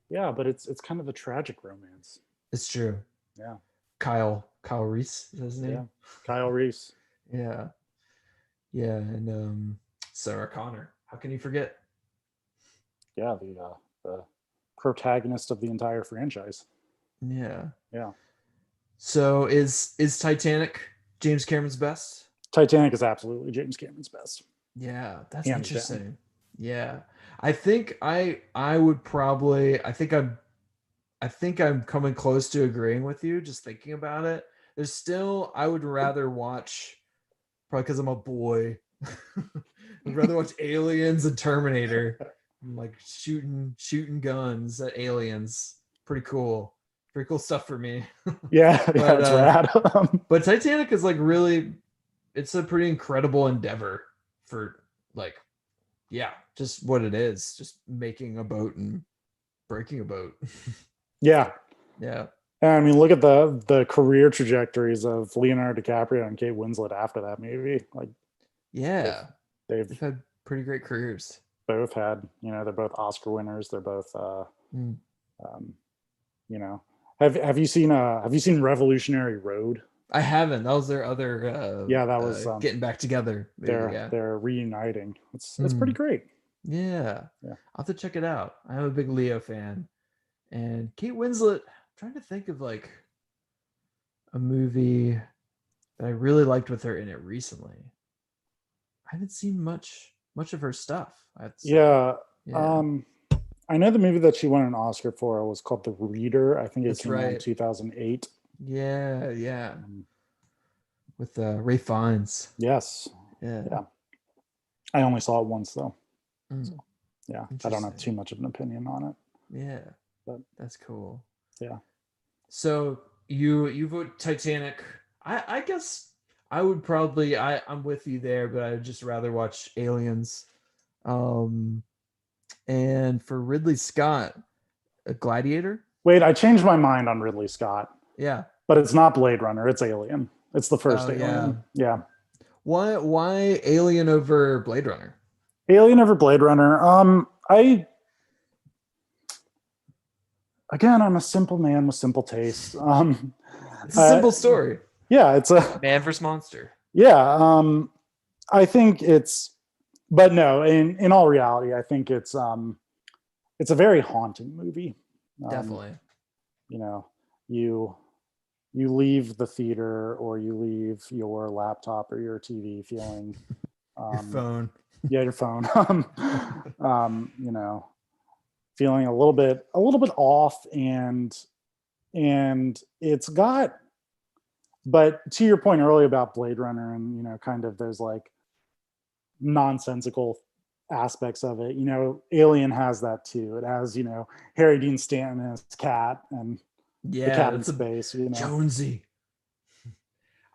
yeah, but it's kind of a tragic romance. It's true. Yeah. Kyle Reese is his Yeah. name. Kyle Reese. Yeah. Yeah, and Sarah Connor. How can you forget? Yeah, the protagonist of the entire franchise. Yeah. Yeah. So is Titanic James Cameron's best? Titanic is absolutely James Cameron's best. Yeah, that's Hands down. interesting. Yeah. I think I would probably I think I'm coming close to agreeing with you just thinking about it. There's still I would rather watch probably because I'm a boy. I'd rather watch Aliens and Terminator. I'm like shooting guns at aliens. Pretty cool stuff for me. Yeah, yeah, it's rad. But Titanic is like really, it's a pretty incredible endeavor for like, yeah, just what it is, just making a boat and breaking a boat. Yeah. Yeah. I mean, look at the career trajectories of Leonardo DiCaprio and Kate Winslet after that movie. Like, Yeah, they've had pretty great careers. both had, they're both Oscar winners. They're both, Mm. you know, have you seen Revolutionary Road? I haven't. That was their other. Yeah, that was getting back together. Maybe, they're reuniting. It's pretty great. Yeah. Yeah. I'll have to check it out. I'm a big Leo fan, and Kate Winslet. I'm trying to think of like a movie that I really liked with her in it recently. I haven't seen much of her stuff. Yeah. I know the movie that she won an Oscar for was called The Reader. I think it came out in 2008. Yeah. With Ray Fiennes. Yes. Yeah. I only saw it once though. So, yeah, I don't have too much of an opinion on it. Yeah, but that's cool. Yeah. So you vote Titanic. I guess I would probably I'm with you there, but I'd just rather watch Aliens. And for Ridley Scott, a Gladiator. Wait, I changed my mind on Ridley Scott. Yeah, but it's not Blade Runner. It's Alien. It's the first Alien. Yeah. Why Alien over Blade Runner? Alien over Blade Runner. I'm a simple man with simple taste. It's a simple story. Yeah, it's a man versus monster. Yeah, I think it's, but no, in all reality, I think it's a very haunting movie. Definitely. You leave the theater or you leave your laptop or your TV feeling your phone. Yeah, your phone. Feeling a little bit off, and it's got, but to your point earlier about Blade Runner and kind of those like nonsensical aspects of it, Alien has that too. It has, Harry Dean Stanton and his cat and the cat in space, Jonesy.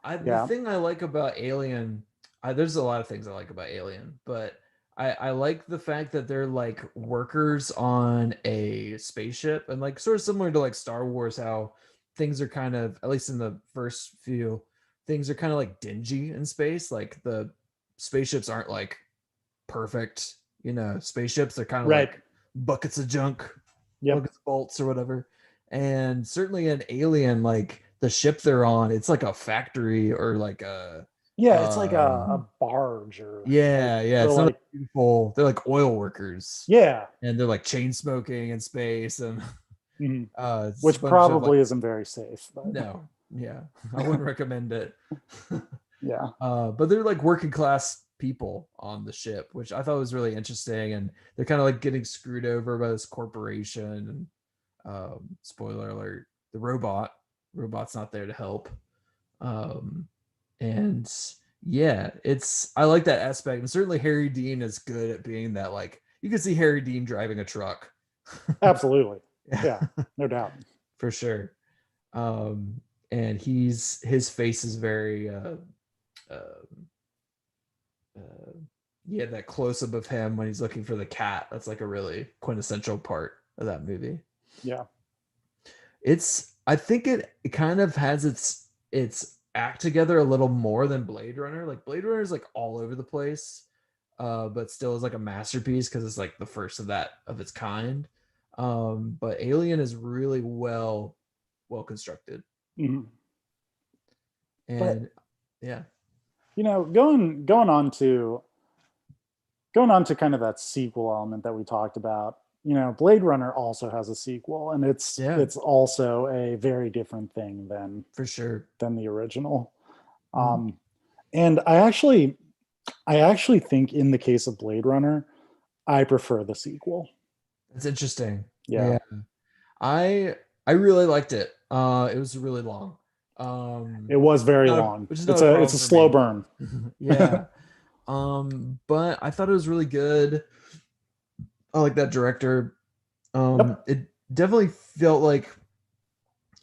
The thing I like about Alien, there's a lot of things I like about Alien, but I like the fact that they're like workers on a spaceship, and like sort of similar to like Star Wars, how things are kind of, at least in the first few, things are kind of like dingy in space. Like the spaceships aren't like perfect, spaceships. They're kind of like buckets of junk, buckets of bolts or whatever. And certainly in Alien, like the ship they're on, it's like a factory or like a it's like a barge or it's not like beautiful. They're like oil workers, and they're like chain smoking in space, and which probably isn't very safe. But. No, I wouldn't recommend it. But they're like working class people on the ship, which I thought was really interesting, and they're kind of like getting screwed over by this corporation. And spoiler alert, the robot's not there to help. And I like that aspect, and certainly Harry Dean is good at being that, like, you can see Harry Dean driving a truck. Absolutely. Yeah, no doubt. For sure. And his face is very that close up of him when he's looking for the cat. That's like a really quintessential part of that movie. I think it kind of has its act together a little more than Blade Runner. Like Blade Runner is like all over the place, but still is like a masterpiece because it's like the first of that of its kind. But Alien is really well constructed, Mhm. But and yeah, going on to kind of that sequel element that we talked about. Blade Runner also has a sequel, and it's yeah, it's also a very different thing for sure. than the original. Mhm. Um, and I actually think in the case of Blade Runner, I prefer the sequel. It's interesting. Yeah. Yeah, I really liked it. It was really long. It was very Not a, long. which is not It's a a it's problem a for slow me. burn. Yeah. But I thought it was really good. I like that director. Yep. It definitely felt like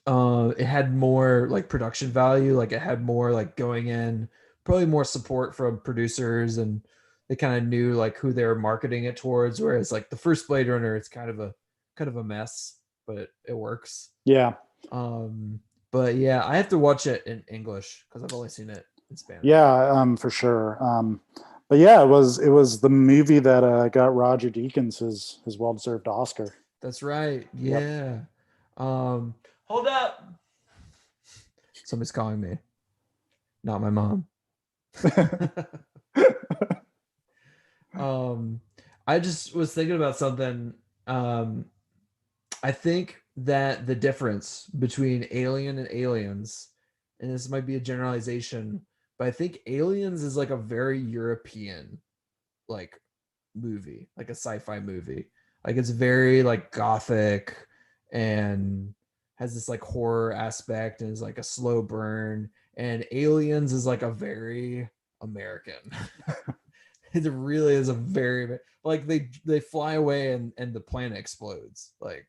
it had more like production value, like it had more like going in, probably more support from producers, and they kind of knew like who they were marketing it towards. Whereas like the first Blade Runner, it's kind of a mess, but it works. Yeah. Um, but yeah, I have to watch it in English because I've only seen it in Spanish. Yeah, for sure. But yeah, it was the movie that got Roger Deakins his well deserved Oscar. That's right. Yep. Yeah. Hold up. Somebody's calling me. Not my mom. um, I just was thinking about something. Um, I think that the difference between Alien and Aliens, and this might be a generalization, but I think Aliens is like a very European like movie, like a sci-fi movie. Like it's very like gothic and has this like horror aspect and is like a slow burn. And Aliens is like a very American. It really is a very like they fly away and the planet explodes. Like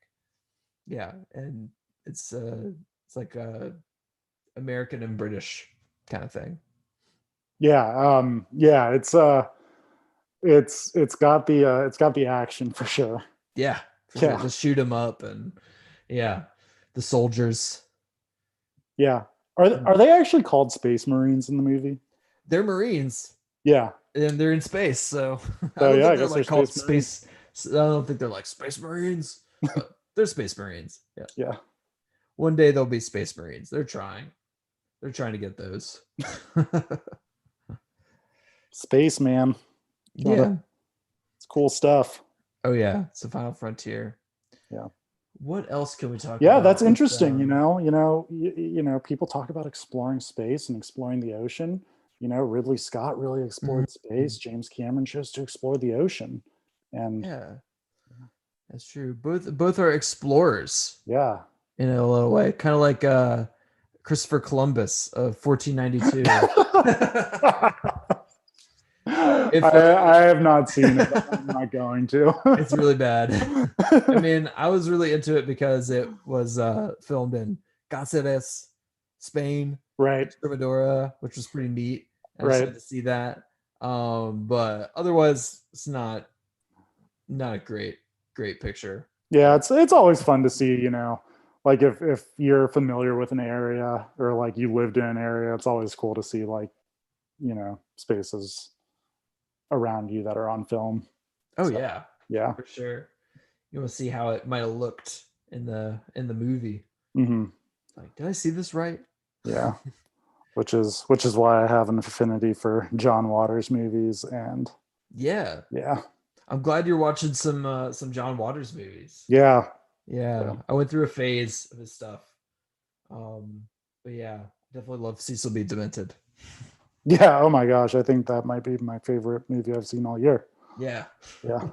yeah, and it's like a American and British kind of thing. Yeah. It's got the action for sure. Yeah, for sure. Yeah. To shoot them up and yeah, the soldiers. Yeah. Are they actually called Space Marines in the movie? They're Marines Yeah. and they're in space, so I So don't yeah, think I they're guess they're like called Space Marines. space. I don't think they're like Space Marines, but they're Space Marines. Yeah. Yeah. One day they'll be Space Marines. They're trying. They're trying to get those. Space man. Gotta, Yeah. it's cool stuff. Oh yeah. It's the final frontier. Yeah. What else can we talk Yeah, that's about with interesting. People talk about exploring space and exploring the ocean. Ridley Scott really explored Mhm. space. James Cameron chose to explore the ocean. And Yeah, that's true. Both are explorers yeah. in a little way, kind of like Christopher Columbus of 1492. I, If I have not seen it. I'm not going to. it's really bad. I mean, I was really into it because it was filmed in Cáceres, Spain, Right, Extremadura, which was pretty neat. I just right. had to see that. But otherwise, it's not a great picture. Yeah, But it's always fun to see, like if you're familiar with an area or like you lived in an area, it's always cool to see like, spaces around you that are on film. oh So yeah, yeah. for sure. You want to see how it might have looked in the movie. Hmm. Like, did I see this right? Yeah. Which is why I have an affinity for John Waters movies and Yeah, yeah. I'm glad you're watching some John Waters movies. Yeah. Yeah. Yeah, I went through a phase of his stuff. Um, but yeah, definitely love Cecil B. Demented. Yeah. Oh my gosh. I think that might be my favorite movie I've seen all year. Yeah, Yeah.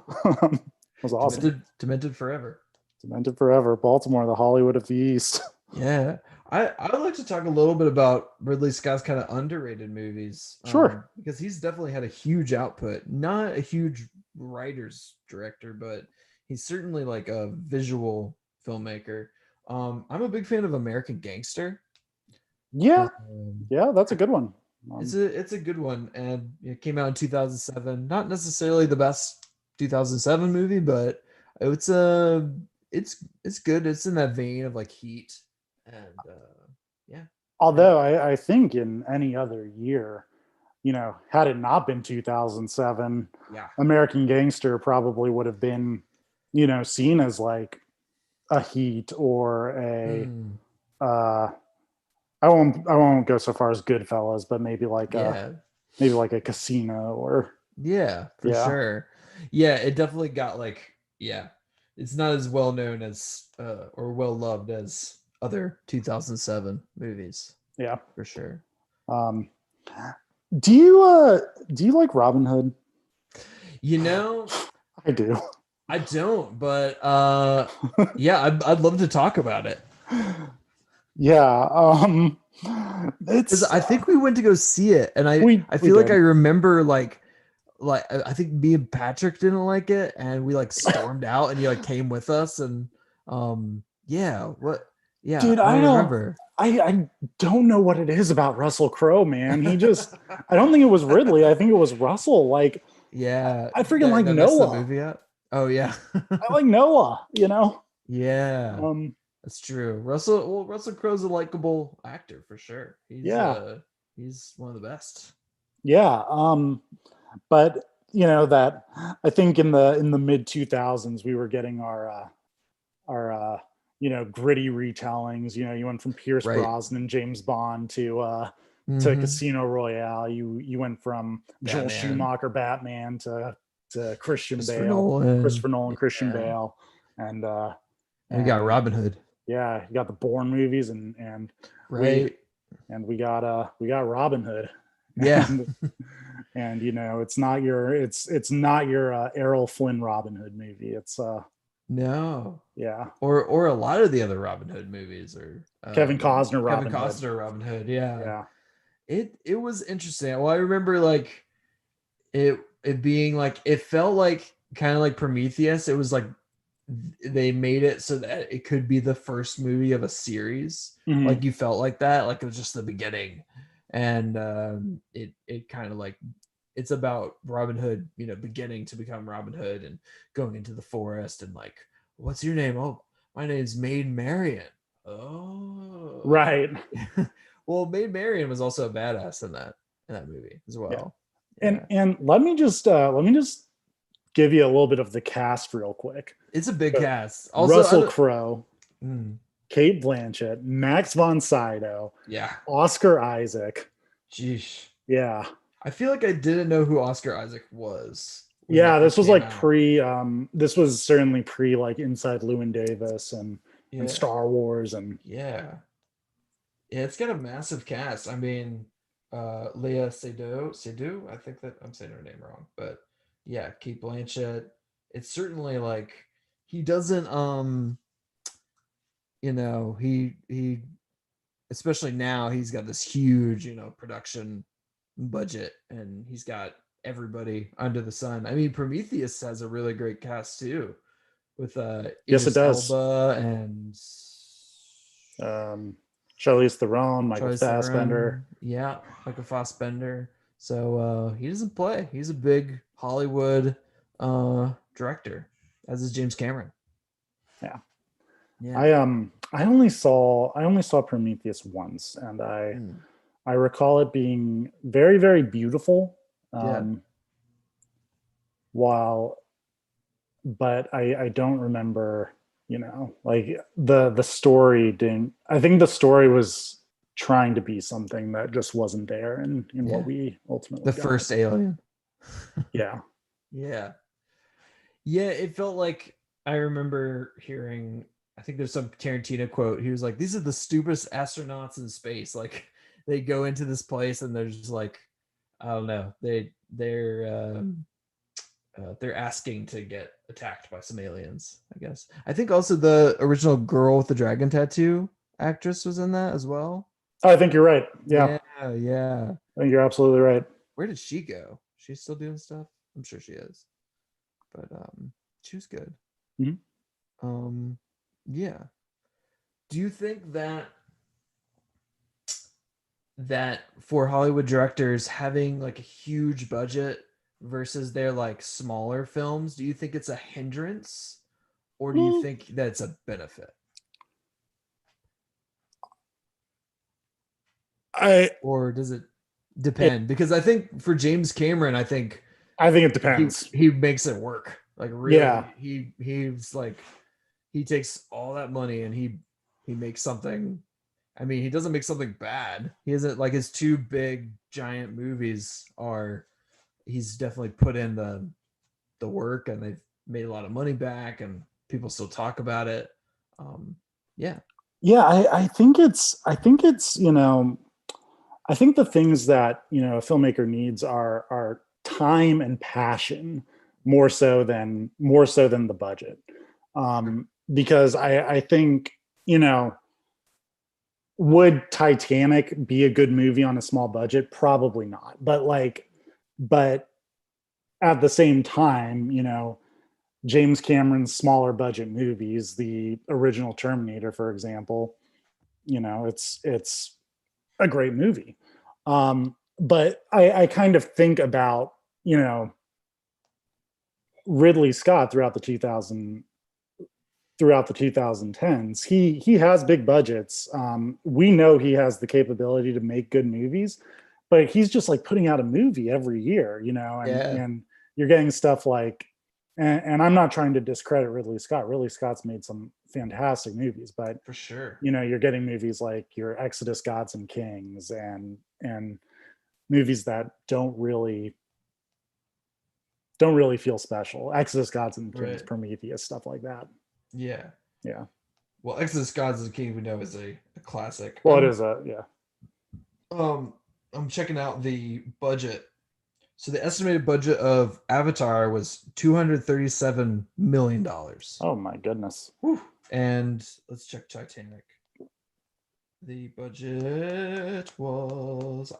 It was awesome. Demented forever. Demented Forever. Baltimore, the Hollywood of the East. Yeah, I would like to talk a little bit about Ridley Scott's kind of underrated movies, Sure. because he's definitely had a huge output. Not a huge writer's director, but he's certainly like a visual filmmaker. I'm a big fan of American Gangster. Yeah. Um, Yeah. That's a good one. it's a good one, and it came out in 2007. Not necessarily the best 2007 movie, but it's it's good. It's in that vein of like Heat, and yeah, pretty Although I think in any other year, had it not been 2007, Yeah. American Gangster probably would have been, seen as like a Heat or a, Mm, uh, I won't go so far as Goodfellas, but yeah. maybe like a Casino or Yeah, for yeah, sure. Yeah, it definitely got like, yeah, it's not as well known as or well loved as other 2007 movies, yeah. for sure. Um, do you like Robin Hood? You know, I do. I don't, but yeah, I'd love to talk about it. Yeah. Because It's I think we went to go see it, and I we feel like I did. remember like I think me and Patrick didn't like it, and we like stormed out, and you like came with us, and yeah, what, yeah, Dude, I don't remember. I don't know what it is about Russell Crowe, man. I don't think it was Ridley. I think it was Russell. Like Yeah, I freaking that like that messed the Noah. movie up. Oh yeah, I like Noah. yeah, Um, that's true. Russell Crowe's a likable actor for sure. yeah. He's one of the best. Yeah. But that I think in the mid 2000s we were getting our gritty retellings. You went from Pierce Right. Brosnan, James Bond to Mm-hmm. Casino Royale. You went from Joel Batman, Schumacher Batman to Christopher Nolan. Christopher Nolan, Christian Yeah, Bale, and and we got and Robin Hood. yeah, you got the Bourne movies we Right. we got Robin Hood. Yeah. And it's not your Errol Flynn Robin Hood movie. It's No. yeah, Or a lot of the other Robin Hood movies, or Kevin Costner Kevin Robin Hood. Costner Robin Hood. Yeah. Yeah. It was interesting. Well, I remember like it being like, it felt like kind of like Prometheus. It was like they made it so that it could be the first movie of a series. Mhm. Like you felt like that, like it was just the beginning. And it kind of like, it's about Robin Hood, beginning to become Robin Hood and going into the forest and like, what's your name? Oh, my name's Maid Marian. Oh. Right. Well, Maid Marian was also a badass in that movie as Yeah. well. And Yeah. and let me just give you a little bit of the cast real quick. It's a big So, cast. Also, Russell Crowe, mm, Kate Blanchett, Max von Sydow, yeah. Oscar Isaac. Jeez. Yeah. I feel like I didn't know who Oscar Isaac was when Yeah, that this first was came like out. this was certainly pre like Inside Llewyn Davis and Yeah. Star Wars and Yeah. Yeah, it's got a massive cast. I mean, Leah Seydoux, I think that I'm saying her name wrong, but yeah, Kate Blanchett. It's certainly like, he doesn't he especially now, he's got this huge, production budget, and he's got everybody under the sun. I mean, Prometheus has a really great cast too, with yes it Idris does. Elba and Charlize Theron, Michael Charlize Fassbender. Theron. Yeah, Michael Fassbender. So he doesn't play. He's a big Hollywood director, as is James Cameron. Yeah. Yeah. I only saw Prometheus once, and I Mm. I recall it being very, very beautiful. Yeah. Um, while, but I don't remember, like the story didn't. I think the story was trying to be something that just wasn't there in what Yeah. we The ultimately got. first Alien. Yeah. Yeah. Yeah, it felt like, I remember hearing, I think there's some Tarantino quote. He was like, "These are the stupidest astronauts in space." Like, they go into this place and they're just like, I don't know, they're asking to get attacked by some aliens, I guess. I think also the original girl with the dragon tattoo actress was in that as well. I think you're right. Yeah, Yeah, yeah. I think you're absolutely right. Where did she go? She's still doing stuff? I'm sure she is. But she was good. Mhm. Um yeah. Do you think that for Hollywood directors having like a huge budget versus their like smaller films, do you think it's a hindrance, or do you Mm, think that's a benefit? I Or does it depend, because I think for James Cameron, I think I think it depends. he makes it work. Like Yeah. really, he's like, he takes all that money and he makes something. I mean, he doesn't make something bad. He isn't like his two big giant movies are. He's definitely put in the work, and they've made a lot of money back, and people still talk about it. Yeah. Yeah, I think it's I think the things that a filmmaker needs are time and passion more so than the budget. Because I think would Titanic be a good movie on a small budget? Probably not. But at the same time, James Cameron's smaller budget movies, the original Terminator, for example, it's a great movie. But I kind of think about, Ridley Scott throughout the 2010s. He has big budgets. We know he has the capability to make good movies, but he's just like putting out a movie every year, and you're getting stuff like, and I'm not trying to discredit Ridley Scott. Ridley Scott's made some fantastic movies, but For sure. you're getting movies like your Exodus Gods and Kings and movies that don't really feel special. Exodus Gods and Kings, Right. Prometheus, stuff like that. Yeah. Yeah. Well, Exodus Gods of the King we know is a classic. Well, it is yeah. I'm checking out the budget. So the estimated budget of Avatar was $237 million. Oh my goodness. Whew. And let's check Titanic. The budget was,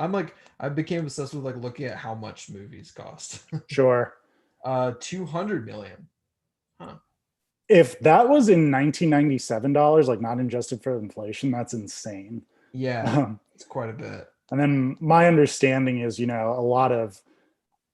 I became obsessed with like looking at how much movies cost. Sure. 200 million. Huh. If that was in $1997, like not adjusted for inflation, that's insane. Yeah, it's quite a bit. And then my understanding is, a lot of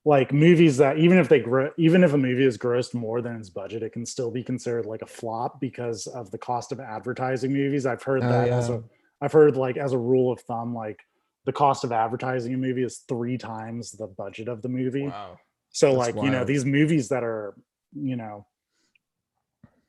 like movies that even if a movie is grossed more than its budget, it can still be considered like a flop because of the cost of advertising movies. I've heard I've heard like as a rule of thumb, like the cost of advertising a movie is 3 times the budget of the movie. Wow. So That's wild. these movies that are,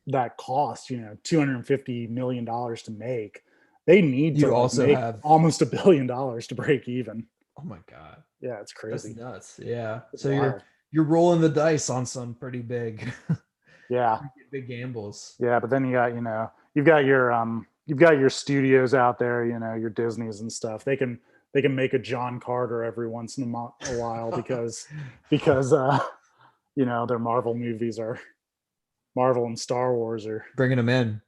that cost, $250 million to make, they need to also make have almost $1 billion to break even. Oh my God. Yeah, it's crazy. That's nuts. Yeah. It's So wild. you're rolling the dice on some pretty big Yeah. big gambles. Yeah, but then you got, you've got your studios out there, your Disneys and stuff. They can make a John Carter every once in a while because their Marvel movies are Marvel and Star Wars are bringing them in.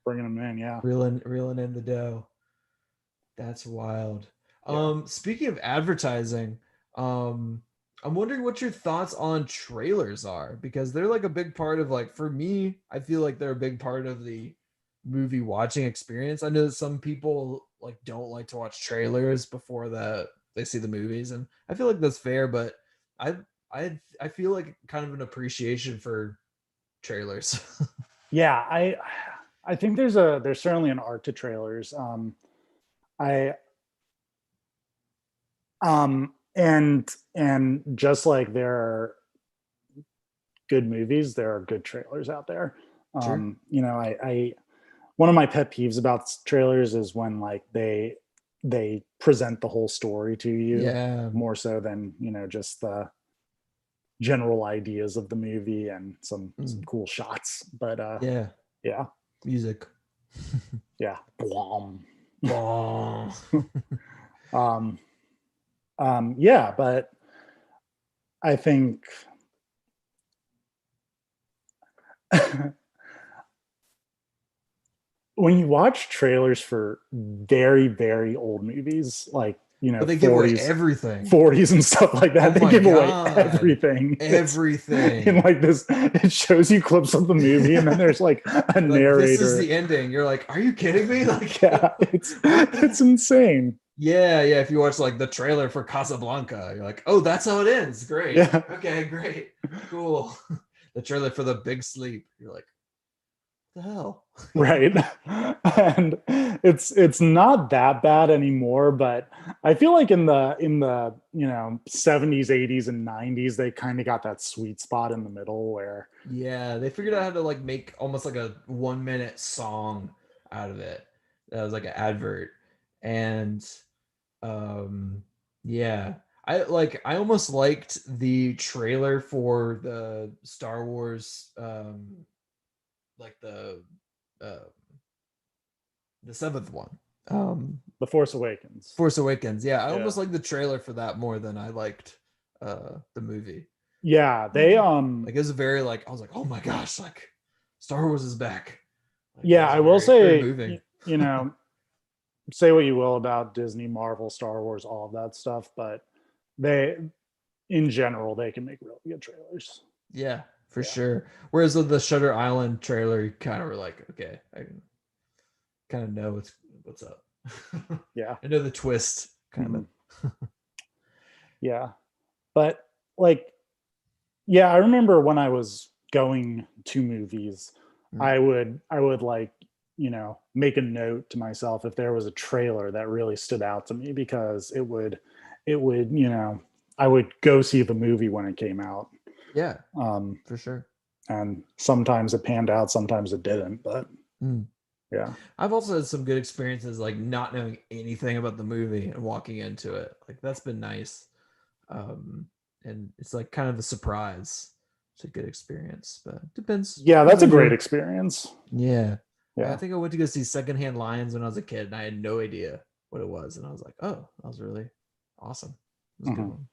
Yeah. Reeling in the dough. That's wild. Yeah. Speaking of advertising, I'm wondering what your thoughts on trailers are, because they're like a big part of, like, for me, I feel like they're a big part of the movie watching experience. I know that some people like don't like to watch trailers before they see the movies, and I feel like that's fair, but I feel like kind of an appreciation for trailers. Yeah, I think there's certainly an art to trailers. And just like there are good movies, there are good trailers out there. Sure. I one of my pet peeves about trailers is when like they present the whole story to you, more so than just the general ideas of the movie and some cool shots. But yeah, music. Yeah. Yeah, but I think when you watch trailers for very, very old movies, like, but they give away everything, 40s and stuff like that. They give away everything. Everything. And like this, it shows you clips of the movie, and then there's like a narrator. This is the ending. You're like, are you kidding me? Like, yeah, it's insane. Yeah. If you watch like the trailer for Casablanca, you're like, oh, that's how it ends. Great. Yeah. Okay, great. Cool. The trailer for The Big Sleep, you're like, the hell? Right. And it's not that bad anymore, but I feel like in the 70s, 80s, and 90s, they kind of got that sweet spot in the middle where Yeah, they figured out how to like make almost like a 1 minute song out of it. That was like an advert. And um yeah. I almost liked the trailer for the Star Wars like uh the seventh one. The Force Awakens. Force Awakens. Yeah, I Yeah. almost liked the trailer for that more than I liked the movie. Yeah, they Like it was very like I was like, oh my gosh, like Star Wars is back. Like, yeah, I will very say, moving. say what you will about Disney, Marvel, Star Wars, all of that stuff, but they, in general, they can make really good trailers. Yeah, for Yeah. sure. Whereas with the Shutter Island trailer, you kind of were like, okay, I can kind of know what's up. Yeah. I know the twist, kind Mhm. of. Yeah. But like, yeah, I remember when I was going to movies, I would like, make a note to myself if there was a trailer that really stood out to me because it would, I would go see the movie when it came out. Yeah, Um, for sure. and sometimes it panned out, sometimes it didn't, but yeah. I've also had some good experiences like not knowing anything about the movie and walking into it. Like that's been nice. And it's like kind of a surprise. It's a good experience, but it depends. Yeah, that's a Depends on great your- experience. Yeah. I Yeah. think I went to go see Secondhand Lions when I was a kid and I had no idea what it was. And I was like, oh, that was really awesome. It was a good one.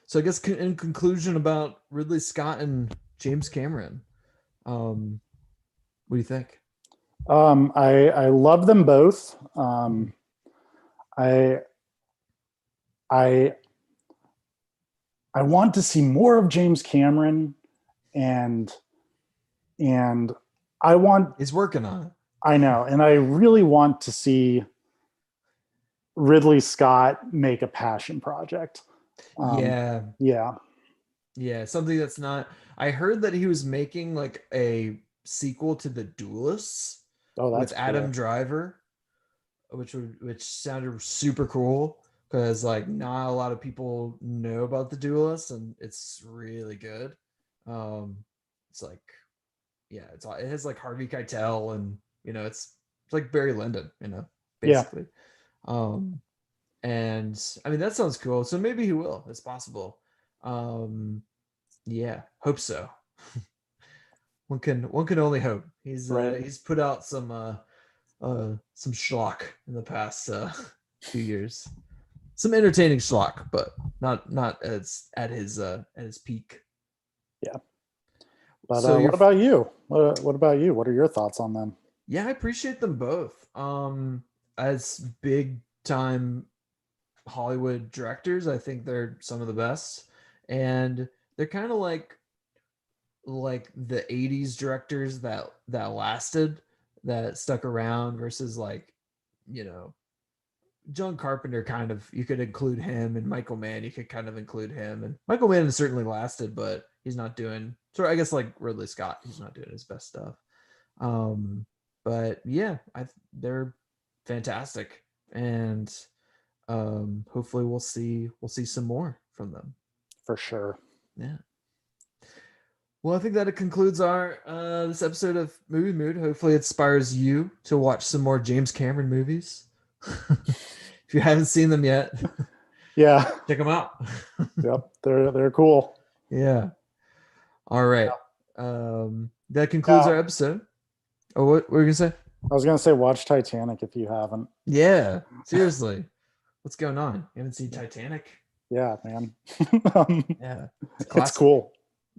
So I guess in conclusion about Ridley Scott and James Cameron, what do you think? I love them both. I I I want to see more of James Cameron, and and I want He's working on it. I know, and I really want to see Ridley Scott make a passion project. Yeah. Yeah. Yeah, something that's not. I heard that he was making like a sequel to The Duelists Oh, with that's Adam cool. Driver, which sounded super cool because like not a lot of people know about The Duelists and it's really good. Um, it's like yeah, it has like Harvey Keitel and it's like Barry Lyndon, Yeah. basically. Um, and I mean that sounds cool. So maybe he will. It's possible. Um, yeah, hope so. One can only hope. Right. He's put out some schlock in the past few years. Some entertaining schlock, but not as at his peak. Yeah. But So what about you? What about you? What are your thoughts on them? yeah, I appreciate them both. As big time Hollywood directors, I think they're some of the best, and they're kind of like the 80s directors that lasted, that stuck around versus like you know John Carpenter. Kind of, you could include him, and Michael Mann, you could kind of include him, and Michael Mann has certainly lasted, but he's not doing, so I guess like Ridley Scott, he's not doing his best stuff. But yeah, they're fantastic, and hopefully we'll see some more from them. For sure. Yeah. Well, I think that it concludes our this episode of Moviemood. Hopefully, it inspires you to watch some more James Cameron movies. If you haven't seen them yet, Yeah. check them out. Yep. They're cool. Yeah. All right. That concludes our episode. Oh, what were you gonna say? I was gonna say watch Titanic if you haven't. Yeah. Seriously, what's going on? You haven't seen Titanic? Yeah, man. Yeah, It's cool.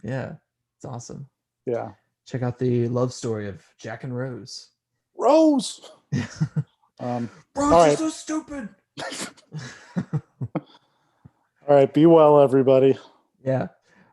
Yeah, it's awesome. Yeah. Check out the love story of Jack and Rose. Rose. Rose right. is so stupid. All right. Be well, everybody. Yeah.